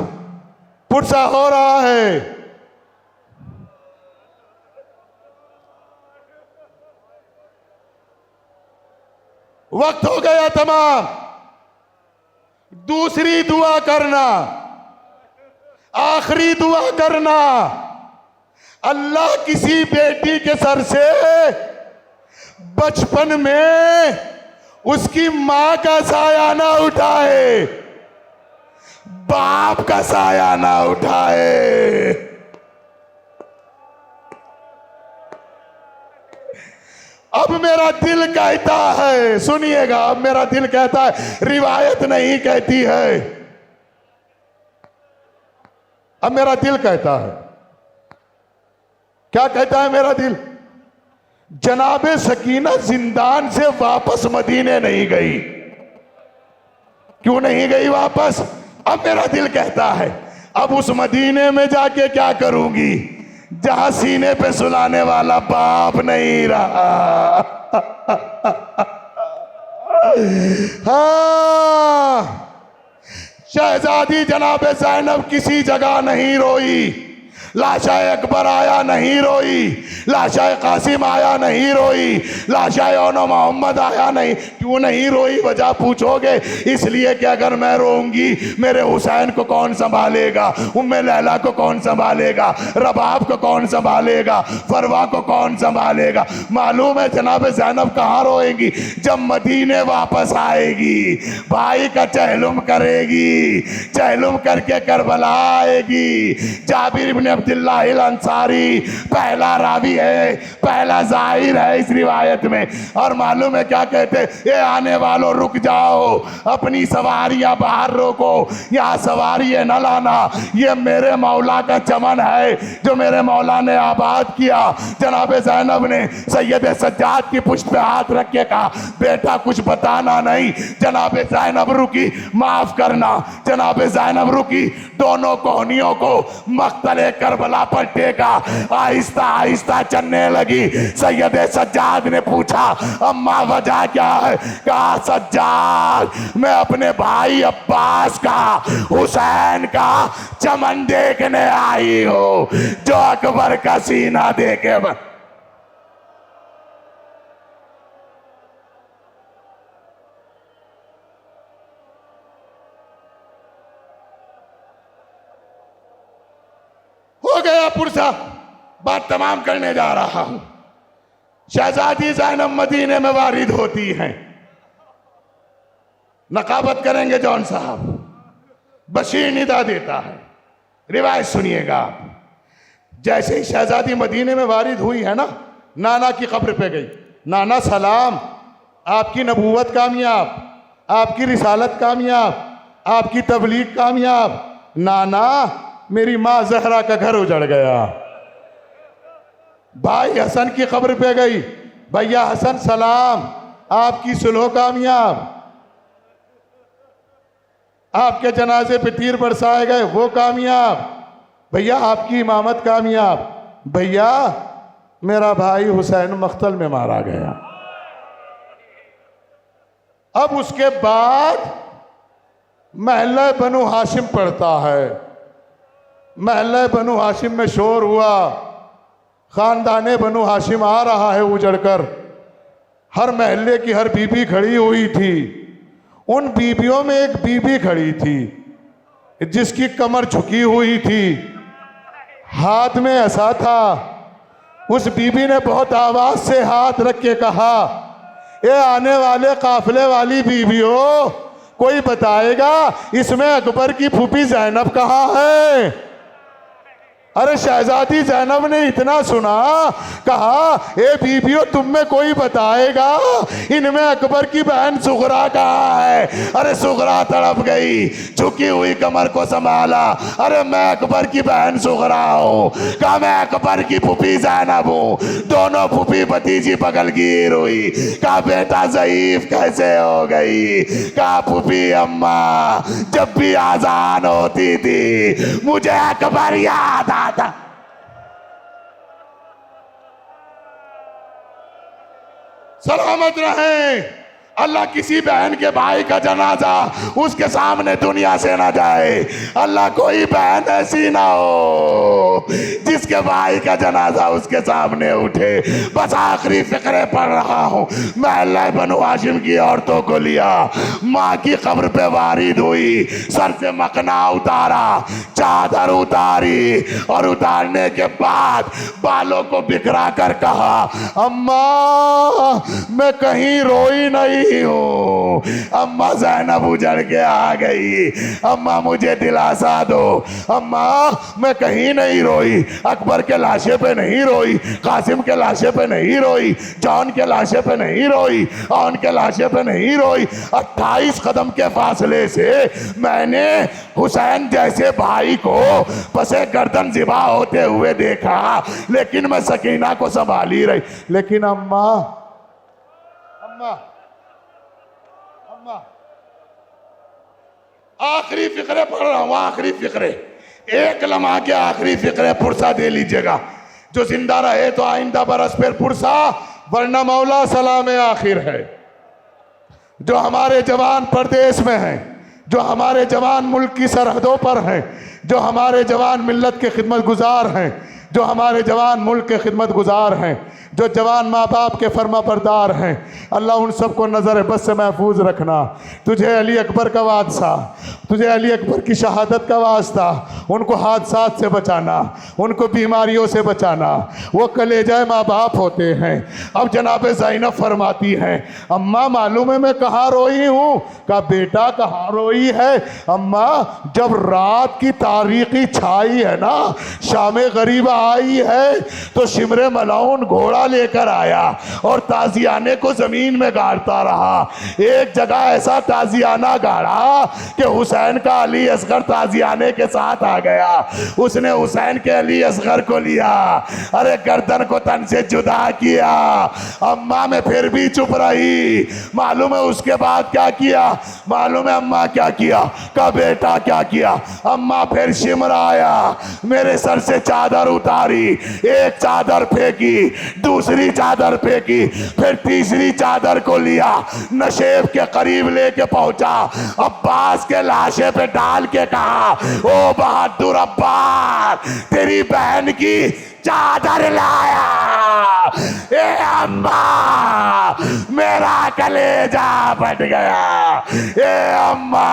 पुरसा हो रहा है। वक्त हो गया तमाम। दूसरी दुआ करना, आखिरी दुआ करना। अल्लाह किसी बेटी के सर से बचपन में उसकी मां का साया ना उठाए, बाप का साया ना उठाए। अब मेरा दिल कहता है, सुनिएगा, अब मेरा दिल कहता है, रिवायत नहीं कहती है, अब मेरा दिल कहता है। क्या कहता है मेरा दिल? जनाबे सकीना जिंदान से वापस मदीने नहीं गई। क्यों नहीं गई वापस? अब मेरा दिल कहता है अब उस मदीने में जाके क्या करूंगी जहां सीने पे सुलाने वाला बाप नहीं रहा। हाँ, शहजादी जनाब ज़ैनब किसी जगह नहीं रोई। लाशाए अकबर आया नहीं रोई, लाशाए कासिम आया नहीं रोई, लाशाए ओनो मोहम्मद आया नहीं। क्यों नहीं रोई? वजह पूछोगे? इसलिए कि अगर मैं रोऊंगी मेरे हुसैन को कौन संभालेगा, उम्मे लैला को कौन संभालेगा, रबाब को कौन संभालेगा, फरवा को कौन संभालेगा। मालूम है जनाब ज़ैनब कहाँ रोएंगी? जब मदीने वापस आएगी, भाई का चहलुम करेगी, चहलुम करके करबला आएगी। जाबिर इब्न अब्दुल्लाह अंसारी पहला रावी है, पहला जाहिर है इस रिवायत में। और मालूम है क्या कहते? ये आने वालों रुक जाओ, अपनी सवारियां बाहर रोको, यहाँ सवारी न लाना, ये मेरे मौला का चमन है जो मेरे मौला ने आबाद किया। जनाब ज़ैनब ने सैयद सज्जाद की पुष्ट पे हाथ रख के कहा, बेटा कुछ बताना नहीं। जनाब ज़ैनब रुकी, माफ करना। जनाब ज़ैनब रुकी, दोनों कोहनियों को मख्तले करबला पर टेका, आहिस्ता आहिस्ता चलने लगी। सैयद सज्जाद ने पूछा, अम्मा वजह क्या है? कहा, सज्जाद मैं अपने भाई अब्बास का, हुसैन का चमन देखने आई हूं जो अकबर का सीना देखे। हो गया पुरसा, बात तमाम करने जा रहा हूं। शहजादी ज़ैनब मदीने में वारिद होती हैं। नकाबत करेंगे जौन साहब, बशीर निदा देता है। रिवायत सुनिएगा आप। जैसे ही शहजादी मदीने में वारिद हुई है ना, नाना की कब्र पे गई। नाना सलाम, आपकी नबूवत कामयाब, आपकी रिसालत कामयाब, आपकी तबलीग कामयाब। नाना मेरी माँ जहरा का घर उजड़ गया। भाई हसन की कब्र पे गई, भैया हसन सलाम, आपकी सुलह कामयाब, आपके जनाजे पे तीर बरसाए गए वो कामयाब, भैया आपकी इमामत कामयाब। भैया मेरा भाई हुसैन मख्तल में मारा गया। अब उसके बाद महल्ला बनु हाशिम पड़ता है। महल्ला बनु हाशिम में शोर हुआ, खानदाने बनु हाशिम आ रहा है उजड़कर। हर महल्ले की हर बीबी खड़ी हुई थी। उन बीबियों में एक बीबी खड़ी थी जिसकी कमर झुकी हुई थी, हाथ में ऐसा था। उस बीबी ने बहुत आवाज से हाथ रख के कहा, ये आने वाले काफिले वाली बीबियों, कोई बताएगा इसमें अकबर की फूफी ज़ैनब कहाँ है? अरे शहजादी ज़ैनब ने इतना सुना, कहा, ए बीबियों तुम में कोई बताएगा इनमें अकबर की बहन सुगरा कहाँ है? अरे सुगरा तड़प गई, झुकी हुई कमर को संभाला। अरे मैं अकबर की बहन सुगरा हूँ। कहा, मैं अकबर की फूफी ज़ैनब हूँ। दोनों फूफी भतीजी बगल गिर हुई। कहा, बेटा ज़ईफ कैसे हो गई? कहा, फूफी अम्मा जब भी आजान होती थी मुझे अकबर याद आता। सलामत रहें। अल्लाह किसी बहन के भाई का जनाजा उसके सामने दुनिया से ना जाए। अल्लाह कोई बहन ऐसी ना हो जिसके भाई का जनाजा उसके सामने उठे। बस आखिरी फिक्रे पढ़ रहा हूँ। महल्ला बनु हाशिम की औरतों को लिया, माँ की कब्र पे वारिद हुई, सर से मकना उतारा, चादर उतारी और उतारने के बाद बालों को बिखरा कर कहा, अम्मा मैं कहीं रोई नहीं हूँ। अम्मा ज़ैनब उजड़ के आ गई। अम्मा मुझे दिलासा दो। अम्मा मैं कहीं नहीं रोई, अकबर के लाशे पे नहीं रोई, कासिम के लाशे पे नहीं रोई, जॉन के लाशे पे नहीं रोई, ऑन के लाशे पे नहीं रोई। 28 कदम के फासले से मैंने हुसैन जैसे भाई को पसे गर्दन ज़िबा होते हुए देखा, लेकिन मैं सकीना को संभाली रही। लेकिन अम्मा आखिरी फिक्रे पढ़ रहा हूं, आखिरी फिक्रे, एक लम्हा के आखिरी फिक्रे पुरसा दे लीजिएगा। जो जिंदा रहे तो आइंदा बरस फिर पुरसा, वरना मौला सलाम आखिर है। जो हमारे जवान परदेश में हैं, जो हमारे जवान मुल्क की सरहदों पर हैं, जो हमारे जवान मिल्लत के खिदमत गुजार हैं, जो हमारे जवान मुल्क के खिदमत गुजार हैं, जो जवान माँ बाप के फर्मा बरदार हैं, अल्लाह उन सबको नज़र बस से महफूज रखना। तुझे अली अकबर का वास्ता, तुझे अली अकबर की शहादत का वास्ता, उनको हादसात से बचाना, उनको बीमारियों से बचाना। वो कलेजा माँ बाप होते हैं। अब जनाब ज़ैनब फरमाती हैं, अम्मा मालूम है मैं कहाँ रोई हूँ? कहा बेटा कहाँ रोई है? अम्मा जब रात की तारीकी छाई है ना, शाम गरीबा आई है, तो शिमरे मलाउन घोड़ा लेकर आया और ताजियाने को जमीन में गाड़ता रहा। एक जगह ऐसा ताजियाना गाड़ा कि हुसैन का अली असगर ताजियाने के साथ आ गया। उसने हुसैन के अली असगर को लिया, अरे गर्दन को तन से जुदा किया। अम्मा में फिर भी चुप रही। मालूम है उसके बाद क्या किया? मालूम है अम्मा क्या किया? का बेटा क्या किया? अम्मा फिर शिमरा आया, मेरे सर से चादर उतारी, एक चादर फेंकी, दूसरी चादर फेंकी, फिर तीसरी चादर को लिया, नशेब के करीब लेके पहुंचा, अब्बास के लाशे पे डाल के कहा, ओ बहादुर अब्बास तेरी बहन की चादर लाया। ए अम्मा मेरा कलेजा फट गया। ए अम्मा